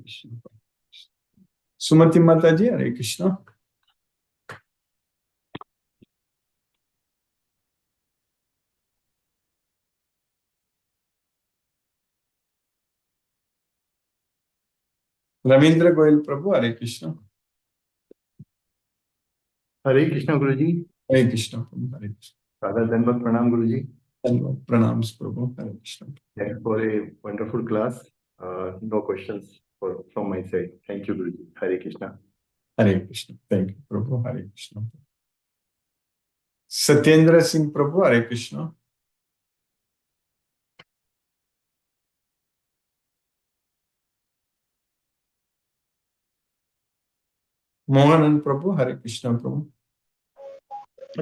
Krishna. Sumati Mataji, Hare Krishna. Ravindra Goyal Prabhu, Hare Krishna. Hare Krishna Guruji. Hare Krishna Prabhu, Hare Krishna. Father Dandavat Pranam Guruji. Dandavad Pranams Prabhu, Hare Krishna. Thanks for a wonderful class. No questions from my side. Thank you, Guruji. Hare Krishna. Hare Krishna. Thank you, Prabhu. Hare Krishna. Satyendra Singh Prabhu, Hare Krishna. Mohanan Prabhu, Hare Krishna Prabhu.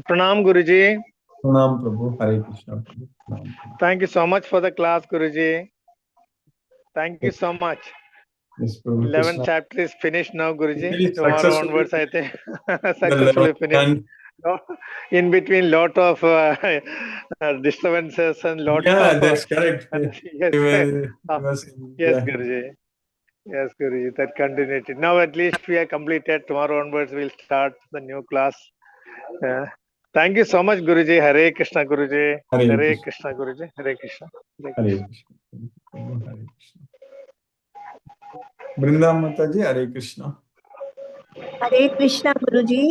Pranam Guruji. Pranam Prabhu, Hare Krishna Prabhu. Pranam. Thank you so much for the class, Guruji. Thank you so much. Yes, Prabhu. 11th Krishna. chapter is finished now, Guruji. Finished Tomorrow successfully. onwards, I think The successfully 11th finished. and- No, in between, lot of disturbances and lot Yeah, of that's correct. yes, He was in- yes, yeah. Guruji. Yes, Guruji. That continuity. Now at least we are completed. Tomorrow onwards, we'll start the new class. Thank you so much, Guruji. Hare Krishna, Guruji. Hare Hare Krishna. Krishna, Guruji. Hare Krishna. Hare Hare Krishna. Krishna. Prabhu, Hare Krishna. Brinda Mataji, Hare Krishna. Hare Krishna, Guruji.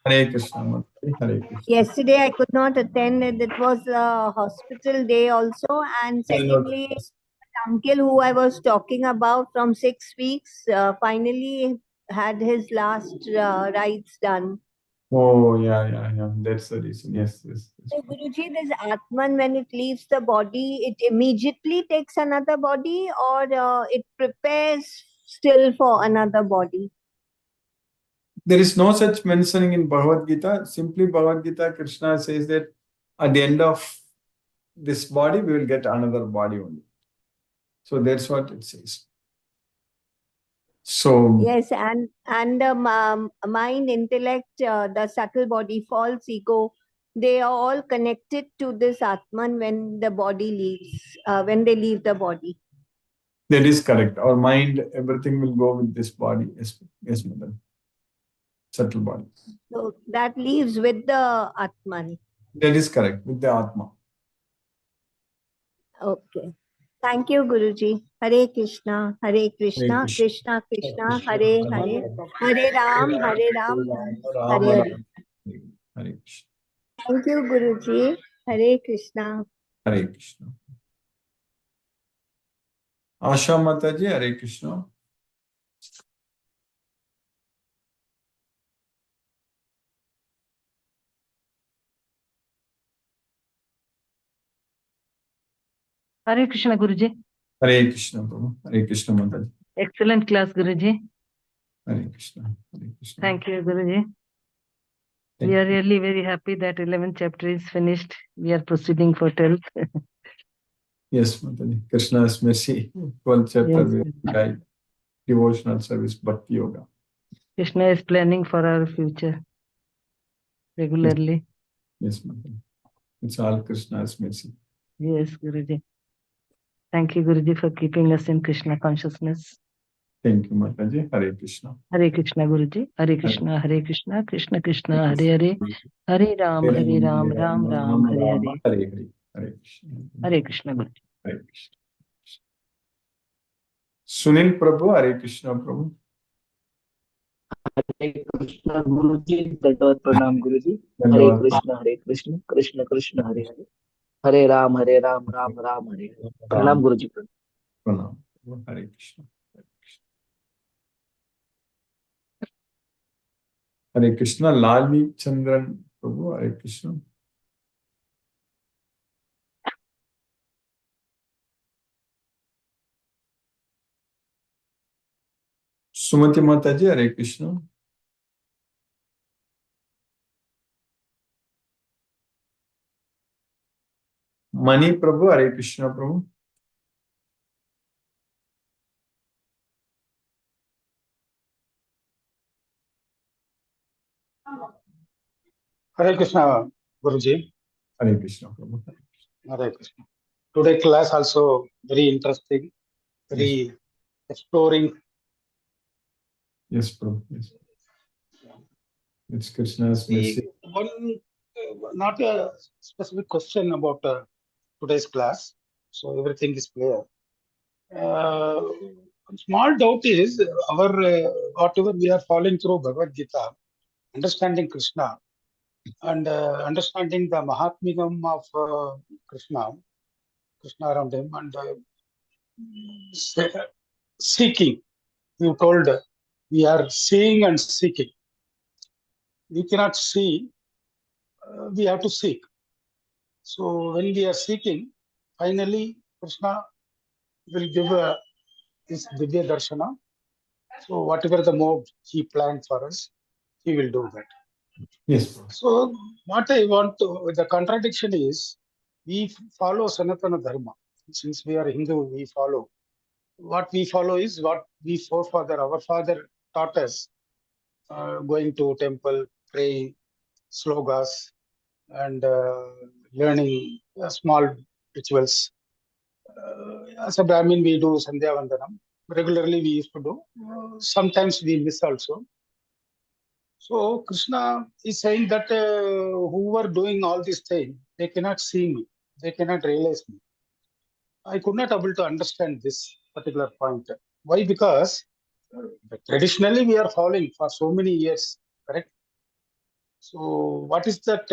Hare Krishna Mataji, Hare Krishna. Yesterday I could not attend. It was a hospital day also. And secondly, uncle who I was talking about from 6 weeks finally had his last rites done. Oh, yeah. That's the reason. Yes. So Guruji, this Atman, when it leaves the body, it immediately takes another body, or it prepares still for another body? There is no such mentioning in Bhagavad Gita. Simply Bhagavad Gita, Krishna says that at the end of this body, we will get another body only. So that's what it says. So Yes, and the mind, intellect, the subtle body, false ego, they are all connected to this Atman when the body leaves, when they leave the body. that is correct. Our mind, everything will go with this body. Yes, madam. Subtle body. So that leaves with the Atman. That is correct, with the Atma. Okay. Thank you, Guruji. Hare Krishna, Hare Krishna, Krishna Krishna, Hare Hare, Hare Ram, Hare Ram, Hare Hare. Hare Krishna. Thank you, Guruji. Hare Krishna. Hare Krishna. Asha Mataji, Hare Krishna. Hare Krishna Guruji. Hare Krishna, Prabhu. Hare Krishna, Mataji. Excellent class, Guruji. Hare Krishna. Hare Krishna. Thank you, Guruji. Thank We are you. really very happy that 11th chapter is finished. We are proceeding for 12th. Yes, Mataji. Krishna's mercy. 12th chapter, Yes. we guide devotional service, Bhakti Yoga. Krishna is planning for our future regularly. Yes, Mataji. It's all Krishna's mercy. Yes, Guruji. Thank you, Guruji, for keeping us in Krishna consciousness. Thank you, Mataji. Hare Krishna. Hare Krishna, Guruji. Hare Krishna, Hare Krishna, Krishna Krishna, Hare Hare, Hare Ram, Ram Ram, Hare Hare. Hare Hare. Hare Krishna. Hare Krishna, Guruji. Hare Krishna. Sunil Prabhu, Hare Krishna Prabhu. Hare Krishna Guruji, Dandavat Pranam Guruji. Hare Dandavad. Krishna, Krishna Krishna, Hare Hare. Hare Ram, Ram Ram, Hare Hare. Pranam Guruji. Pranam. Hare Krishna. Hare Krishna. Hare Krishna. Lali Chandran Prabhu. Hare Krishna. Sumati Mataji. Hare Krishna. Mani Prabhu. Hare Krishna Prabhu. Hare Krishna, Guruji. Hare Krishna Prabhu. Hare Krishna. Today class also very interesting, very exploring. Yes, Prabhu. Yes. It's Krishna's message. One, not a specific question about today's class, so everything is clear. Small doubt is our whatever we are following through Bhagavad Gita, understanding Krishna and understanding the Mahatmyam of Krishna around him, and seeking. You told we are seeing and seeking. We cannot see, we have to seek. So when we are seeking, finally Krishna will give his Divya Darshana. So whatever the mode he planned for us, he will do that. Yes. So what I want to, the contradiction is, we follow Sanatana Dharma. Since we are Hindu, we follow. What we follow is what our father taught us, going to temple, praying, slogas, and learning small rituals. As a Brahmin, we do Sandhya Vandanam. Regularly, we used to do. Sometimes we miss also. So Krishna is saying that who are doing all these things, they cannot see me, they cannot realize me. I could not able to understand this particular point. Why? Because traditionally we are following for so many years, correct? So what is that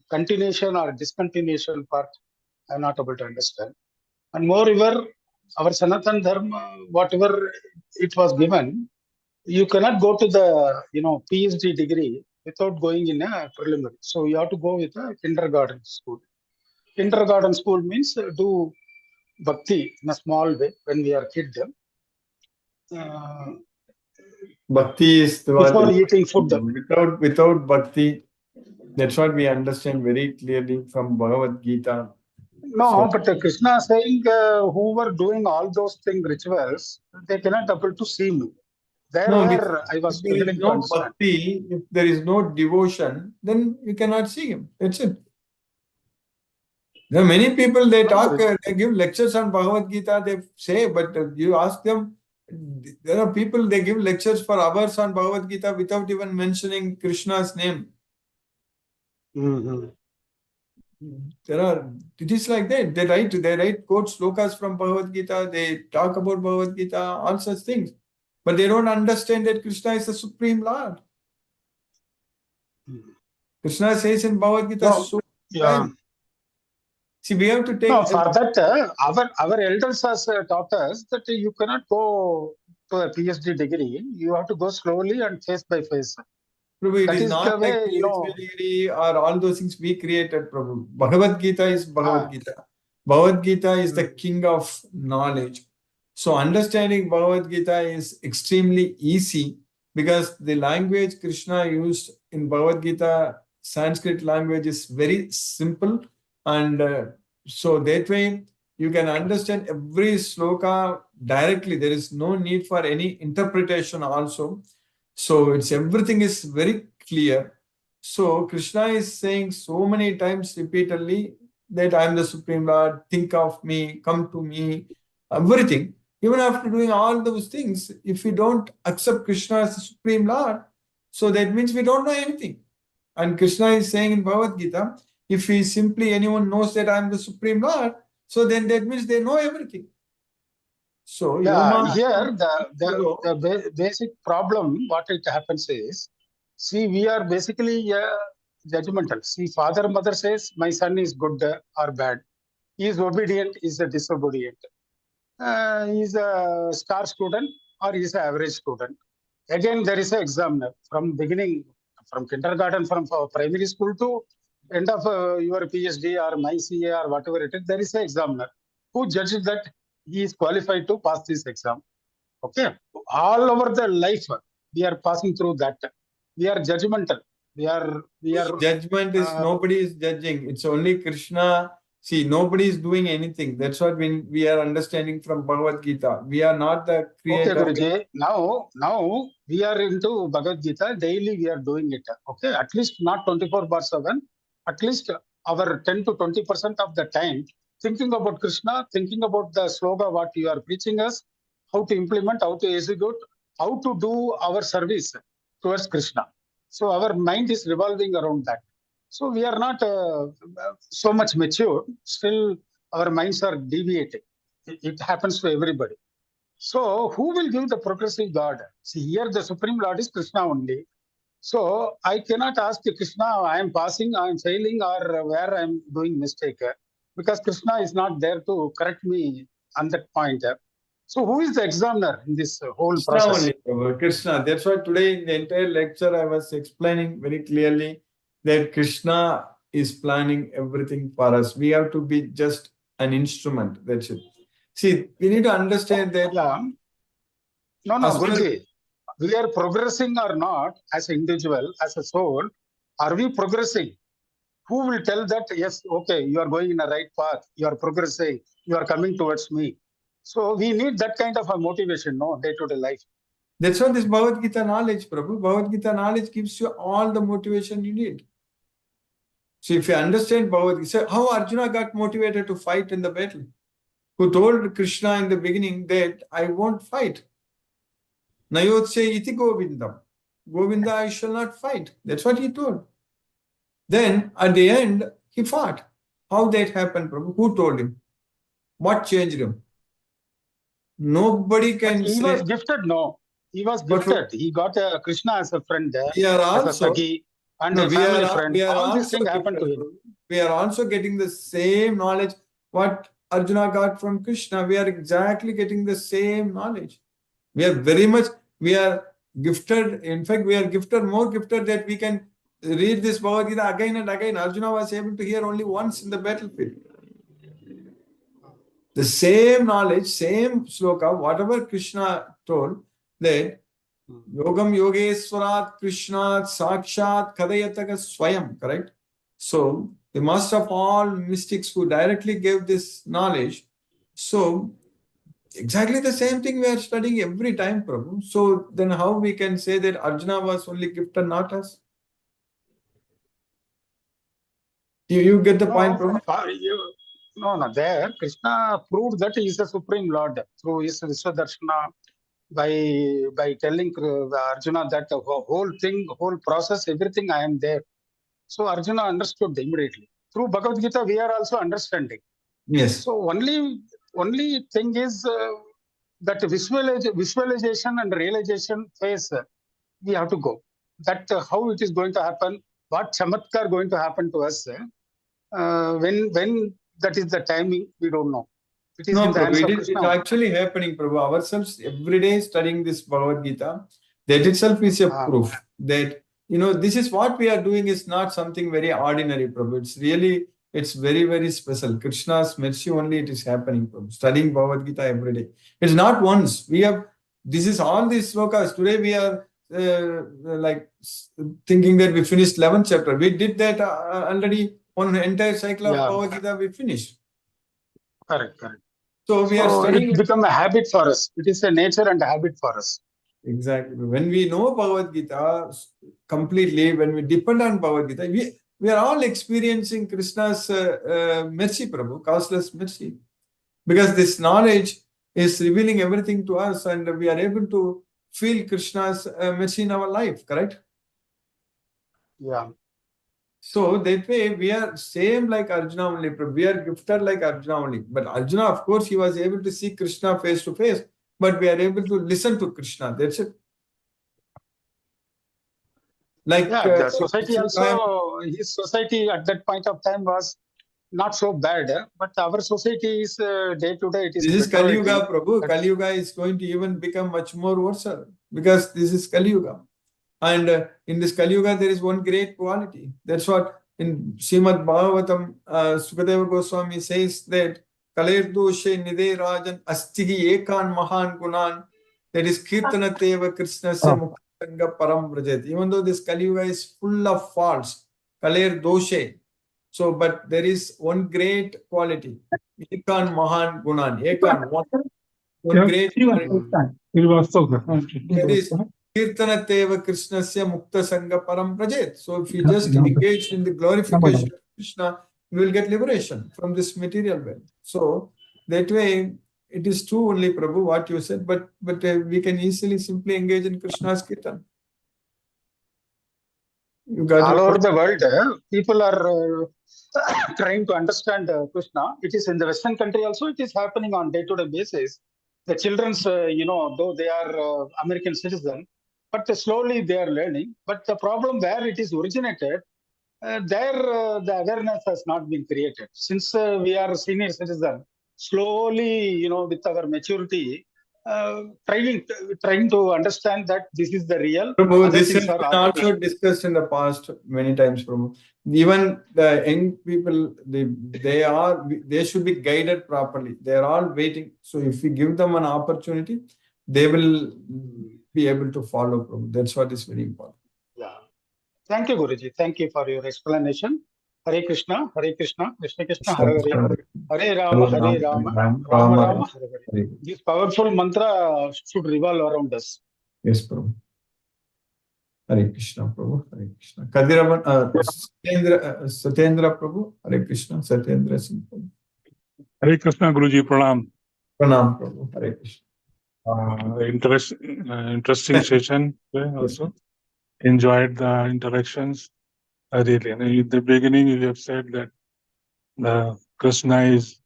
continuation or discontinuation part? I am not able to understand. And moreover, our Sanatan Dharma, whatever it was given, you cannot go to the PhD degree without going in a preliminary. So you have to go with a kindergarten school. Kindergarten school means do bhakti in a small way when we are kids. Bhakti is Before eating food. Without bhakti, that's what we understand very clearly from Bhagavad Gita. No, but Krishna is saying who were doing all those things, rituals, they cannot able to see me. There where I was struggling to understand. Bhakti, if there is no devotion, then you cannot see him. That's it. There are many people, they talk, they give lectures on Bhagavad Gita, they say, but you ask them, there are people, they give lectures for hours on Bhagavad Gita without even mentioning Krishna's name. Mm-hmm. It is like that. They write quote slokas from Bhagavad Gita, they talk about Bhagavad Gita, all such things. But they don't understand that Krishna is the Supreme Lord. Krishna says in Bhagavad Gita, see, we have to take... No, for that, our elders has taught us that you cannot go to a PhD degree. You have to go slowly and face by face. Prabhu, it is not like PhD degree or all those things we created, Prabhu. Bhagavad Gita is Bhagavad Gita. Bhagavad Gita is the king of knowledge. So understanding Bhagavad Gita is extremely easy because the language Krishna used in Bhagavad Gita, Sanskrit language, is very simple, and so that way you can understand every sloka directly. There is no need for any interpretation also. So everything is very clear. So Krishna is saying so many times repeatedly that I am the Supreme Lord, think of me, come to me, everything. Even after doing all those things, if we don't accept Krishna as the Supreme Lord, so that means we don't know anything. And Krishna is saying in Bhagavad Gita, if anyone knows that I am the Supreme Lord, so then that means they know everything. So here the basic problem, what it happens is, see, we are basically judgmental. See, father, mother says, my son is good or bad. He is obedient, he is a disobedient. He is a star student or he is an average student. Again, there is an examiner from beginning, from kindergarten, from primary school to end of your PhD or my CA or whatever it is, there is an examiner who judges that he is qualified to pass this exam. Okay, all over the life we are passing through that. We are judgmental. We are. Judgment is nobody is judging. It's only Krishna. See, nobody is doing anything. That's what we are understanding from Bhagavad Gita. We are not the creator. Okay, Guruji. Now we are into Bhagavad Gita. Daily we are doing it. Okay, at least not 24/7. At least our 10 to 20% of the time thinking about Krishna, thinking about the sloga what you are preaching us, how to implement, how to execute, how to do our service towards Krishna. So our mind is revolving around that. So we are not so much mature. Still, our minds are deviating. It happens to everybody. So who will give the progressive God? See, here the Supreme Lord is Krishna only. So I cannot ask Krishna, I am passing, I am failing, or where I am doing mistake, because Krishna is not there to correct me on that point. So who is the examiner in this whole Krishna process? only, Prabhu. Krishna. That's why today in the entire lecture I was explaining very clearly that Krishna is planning everything for us. We have to be just an instrument. That's it. See, we need to understand that. Yeah. No, Guruji. We are progressing or not as an individual, as a soul. Are we progressing? Who will tell that, yes, okay, you are going in a right path, you are progressing, you are coming towards me. So we need that kind of a motivation, no, day-to-day life. That's why this Bhagavad Gita knowledge, Prabhu. Bhagavad Gita knowledge gives you all the motivation you need. So if you understand Bhagavad Gita, how Arjuna got motivated to fight in the battle, who told Krishna in the beginning that I won't fight. Nayotse iti Govindam. Govinda, I shall not fight. That's what he told. Then at the end, he fought. How that happened, Prabhu? Who told him? What changed him? Nobody can He say. was gifted, no. He was gifted. He got Krishna as a friend, We are as also, a Sagi, and no, a family friend. we are All these also things happened to gifted, him. we are also getting the same knowledge what Arjuna got from Krishna. We are exactly getting the same knowledge. We are very much, we are gifted. In fact, we are gifted, more gifted that we can read this Bhagavad Gita again and again. Arjuna was able to hear only once in the battlefield. The same knowledge, same sloka, whatever Krishna told, that Yogam Yogeswarat Krishnat Sakshat Kadayataka Swayam, correct? So, the master of all mystics who directly gave this knowledge. So, exactly the same thing we are studying every time, Prabhu. So, then how we can say that Arjuna was only gifted, not us? You get the point, Prabhu? No. There, Krishna proved that he is the Supreme Lord through his Vishwadarshana, by telling Arjuna that the whole thing, whole process, everything I am there. So Arjuna understood immediately. Through Bhagavad Gita, we are also understanding. Yes. So only thing is that visualization and realization phase we have to go. That how it is going to happen, what chamatkar going to happen to us, when that is the timing, we don't know. It is in the hands of Krishna. It's actually happening, Prabhu. Ourselves every day studying this Bhagavad Gita, that itself is a proof that, this is what we are doing is not something very ordinary, Prabhu. It's very, very special. Krishna's mercy only it is happening, Prabhu. Studying Bhagavad Gita every day. It's not once. This is all these slokas. Today we are thinking that we finished 11th chapter. We did that already. One entire cycle of Bhagavad Gita we finished. Correct. So we are studying. It become a habit for us. It is a nature and a habit for us. Exactly. When we know Bhagavad Gita completely, when we depend on Bhagavad Gita, we are all experiencing Krishna's mercy, Prabhu, causeless mercy. Because this knowledge is revealing everything to us and we are able to feel Krishna's mercy in our life, correct? Yeah. So that way we are same like Arjuna only. We are gifted like Arjuna only. But Arjuna, of course, he was able to see Krishna face to face. But we are able to listen to Krishna. That's it. Like Yeah, the society also, his society at that point of time was not so bad, but our society is day to day, it is this is Kali Yuga, deteriorating. Prabhu. Kali Yuga is going to even become much more worse because this is Kali Yuga. And in this Kali Yuga, there is one great quality. That's what in Srimad Bhagavatam, Sukadeva Goswami says that Kalir doshe nide rajan astihi ekan mahan gunan, that is Kirtanateva Krishnasya Muktanga Param Vrajet. Even though this Kali Yuga is full of faults, Kalir doshe. So, but there is one great quality. Ekan Mahan Gunan. Ekan, one great quality. That is Kirtanateva Krishnasya Mukta Sangha Param Prajet. So, if you just engage in the glorification of Krishna, you will get liberation from this material world. So, that way, it is true only, Prabhu, what you said, but we can easily simply engage in Krishna's Kirtan. You got All it? over the world, people are trying to understand Krishna. It is in the Western country also, it is happening on day-to-day basis. The children's, though they are American citizens, but slowly they are learning. But the problem where it is originated, there the awareness has not been created. Since we are senior citizens, slowly, with our maturity, trying to understand that this is the real, Prabhu, other this has things are been also artificial. discussed in the past many times, Prabhu. Even the young people, they should be guided properly. They are all waiting. So if we give them an opportunity, they will be able to follow, Prabhu. That's what is very important. Yeah. Thank you, Guruji. Thank you for your explanation. Hare Krishna, Krishna Krishna, Hare Hare, Hare Rama, Rama Rama, Hare Hare. This powerful mantra should revolve around us. Yes, Prabhu. Hare Krishna, Prabhu. Hare Krishna. Kadiraman, Satyendra, Prabhu. Hare Krishna, Satyendra Singh, Prabhu. Hare Krishna, Guruji, Pranam. Pranam, Prabhu. Hare Krishna. Interesting session also. Enjoyed the interactions. Really. And in the beginning, you have said that Krishna is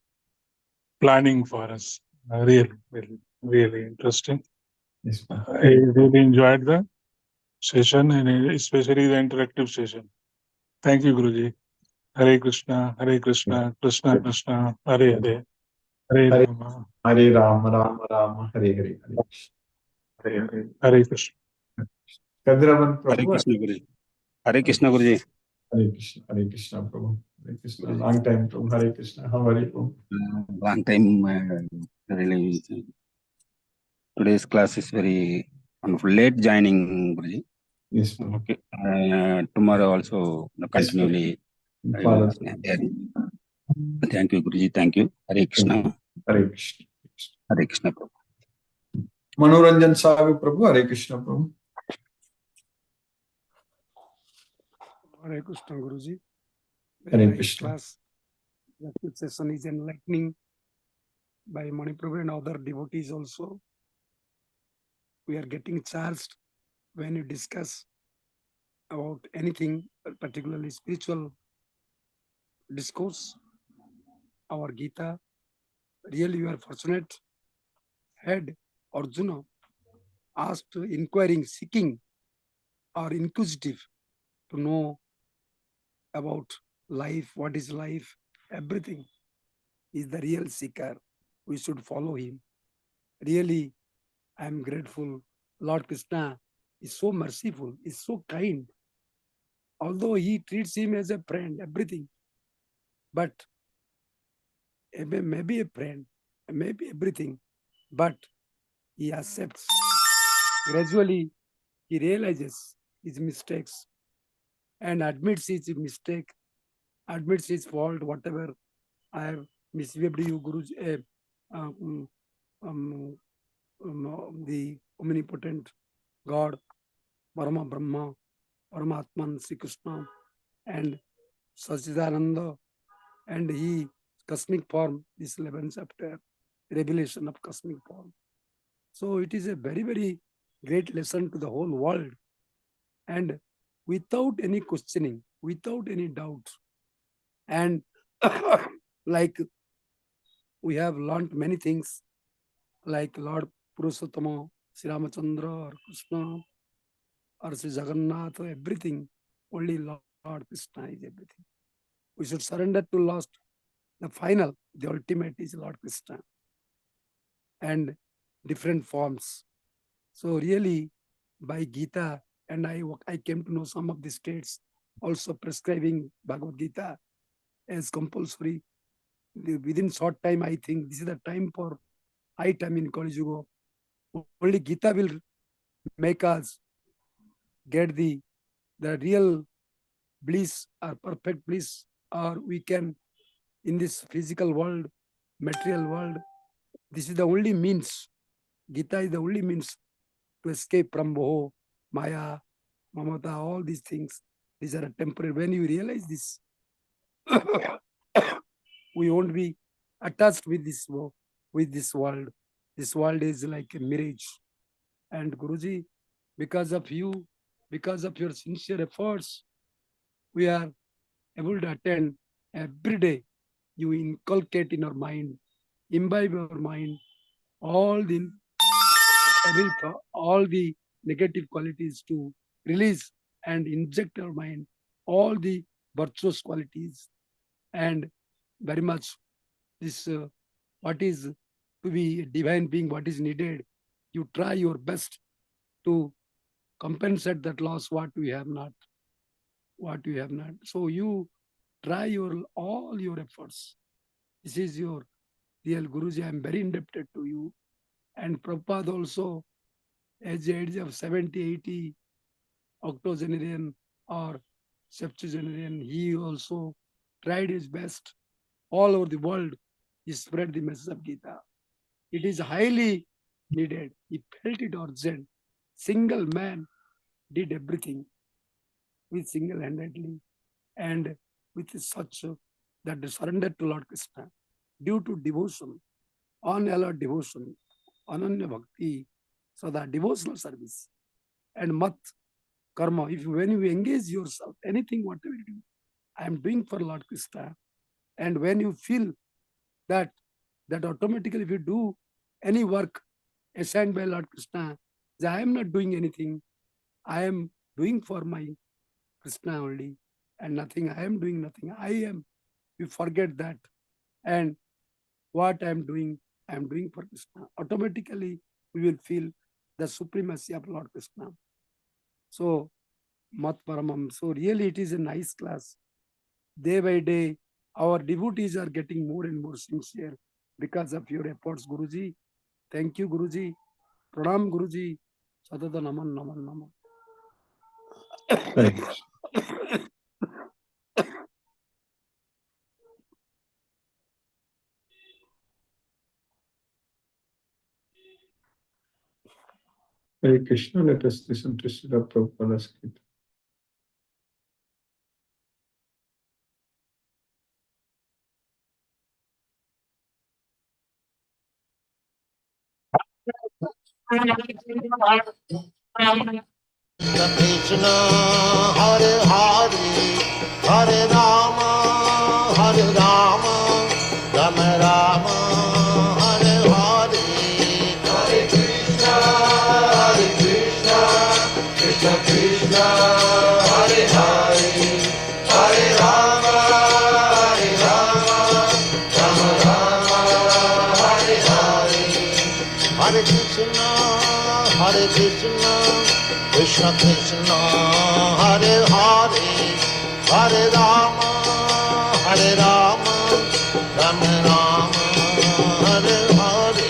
planning for us. Really interesting. Yes, I really enjoyed the session and especially the interactive session. Thank you, Guruji. Hare Krishna, Krishna Krishna, Hare Hare, Hare Rama, Hare Rama, Rama Rama, Hare Hare, Hare Krishna. Kadiraman, Prabhu. Hare Krishna, Guruji. Hare Krishna, Guruji. Hare Krishna, Prabhu. Hare Krishna. Long time, Prabhu. Hare Krishna. How are you, Prabhu? Long time, really. Today's class is very wonderful. Late joining, Guruji. Yes, Prabhu. Okay. Tomorrow also continually. Follow. Thank you, Guruji. Thank you. Hare Krishna. Hare Krishna. Hare Krishna, Prabhu. Manoranjan Sagu, Prabhu. Hare Krishna, Prabhu. Hare Krishna, Guruji. Hare Nice Krishna. class. The fifth session is enlightening by Maniprabhu and other devotees also. We are getting charged when you discuss about anything, particularly spiritual discourse, our Gita. Really, you are fortunate. Had Arjuna asked, inquiring, seeking, or inquisitive to know about life, what is life, everything. Is the real seeker. We should follow him. Really, I am grateful. Lord Krishna is so merciful, is so kind. Although he treats him as a friend, everything. But maybe a friend, maybe everything. But he accepts. Gradually, he realizes his mistakes and admits his mistake, admits his fault, whatever I have misbehaved you, Guruji, the omnipotent God, Parama Brahma, Paramatman, Sri Krishna, and Sachidananda, and he, cosmic form, this 11th chapter, revelation of cosmic form. So it is a very, very great lesson to the whole world. And without any questioning, without any doubt. And like we have learned many things, like Lord Purushottama, Sri Ramachandra or Krishna, or Sri Jagannath, everything. Only Lord Krishna is everything. We should surrender to last. The final, the ultimate is Lord Krishna. And different forms. So really, by Gita, and I came to know some of the states also prescribing Bhagavad Gita as compulsory. Within short time, I think this is the time for high time in Kali Yuga. Only Gita will make us get the real bliss or perfect bliss, or we can, in this physical world, material world, this is the only means. Gita is the only means to escape from Moho, Maya, Mamata, all these things. These are temporary. When you realize this, we won't be attached with this world. This world is like a mirage. And Guruji, because of you, because of your sincere efforts, we are able to attend every day. You inculcate in our mind, imbibe our mind, all the negative qualities to release and inject our mind, all the virtuous qualities, and very much this what is to be a divine being, what is needed. You try your best to compensate that loss, what we have not. So you try all your efforts. This is your real Guruji. I am very indebted to you. And Prabhupada also, at the age of 70, 80, octogenarian or septuagenarian, he also tried his best all over the world. He spread the message of Gita. It is highly needed. He felt it urgent. Single man did everything with single-handedly and with such that surrendered to Lord Krishna due to devotion, unalloyed devotion, ananya bhakti, so that devotional service and mat karma. When you engage yourself, anything, whatever you do, I am doing for Lord Krishna. And when you feel that automatically, if you do any work assigned by Lord Krishna, I am not doing anything. I am doing for my Krishna only, and nothing. I am doing nothing. You forget that. And what I am doing for Krishna. Automatically, we will feel the supremacy of Lord Krishna. So, Mat Paramam. So really, it is a nice class. Day by day, our devotees are getting more and more sincere because of your efforts, Guruji. Thank you, Guruji. Pranam, Guruji. Sadada naman, naman, naman. Thank you. Hare Krishna, let us listen to Srila Prabhupada's Gita. Krishna, Hare Hare, Hare Rama, Hare Rama, Rama Rama, Hare Hare, Hare Krishna, Krishna Krishna, Hare Hare, Hare Rama, Rama Rama, Hare Hare, Hare Krishna, Krishna Krishna, Hare Hare, Hare Rama, Rama Rama, Hare Hare,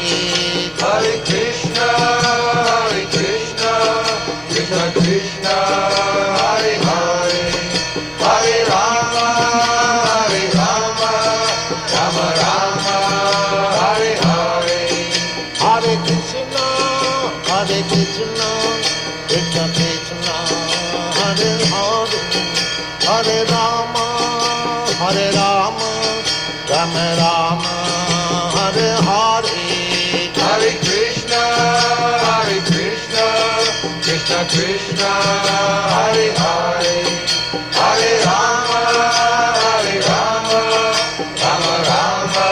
Hare Krishna, Krishna Krishna, Hare Hare, Hare Rama, Rama Rama, Hare Hare, Hare Krishna, Krishna Krishna, Hare Hare, Hare Rama, Rama Rama, Hare Hare, Hare Krishna, Krishna Krishna, Hare Hare, Hare Rama, Rama Rama,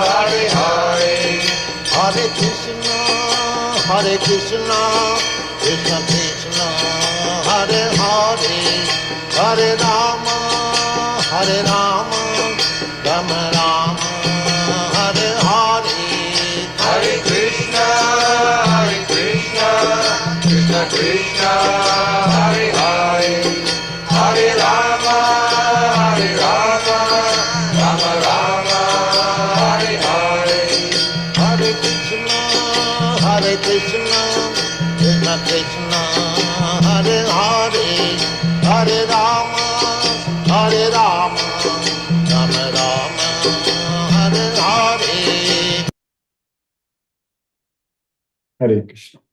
Hare Hare, Hare Krishna, Krishna Krishna, Hare Rama, Hare Rama, Rama Rama, Hare Hare, Hare Krishna, Krishna Krishna, Hare Hare, Hare Rama, Rama Rama, Hare Hare, Hare Krishna, Krishna Krishna, Hare Hare, Hare Rama, Rama Rama, Hare Hare. Hare Krishna.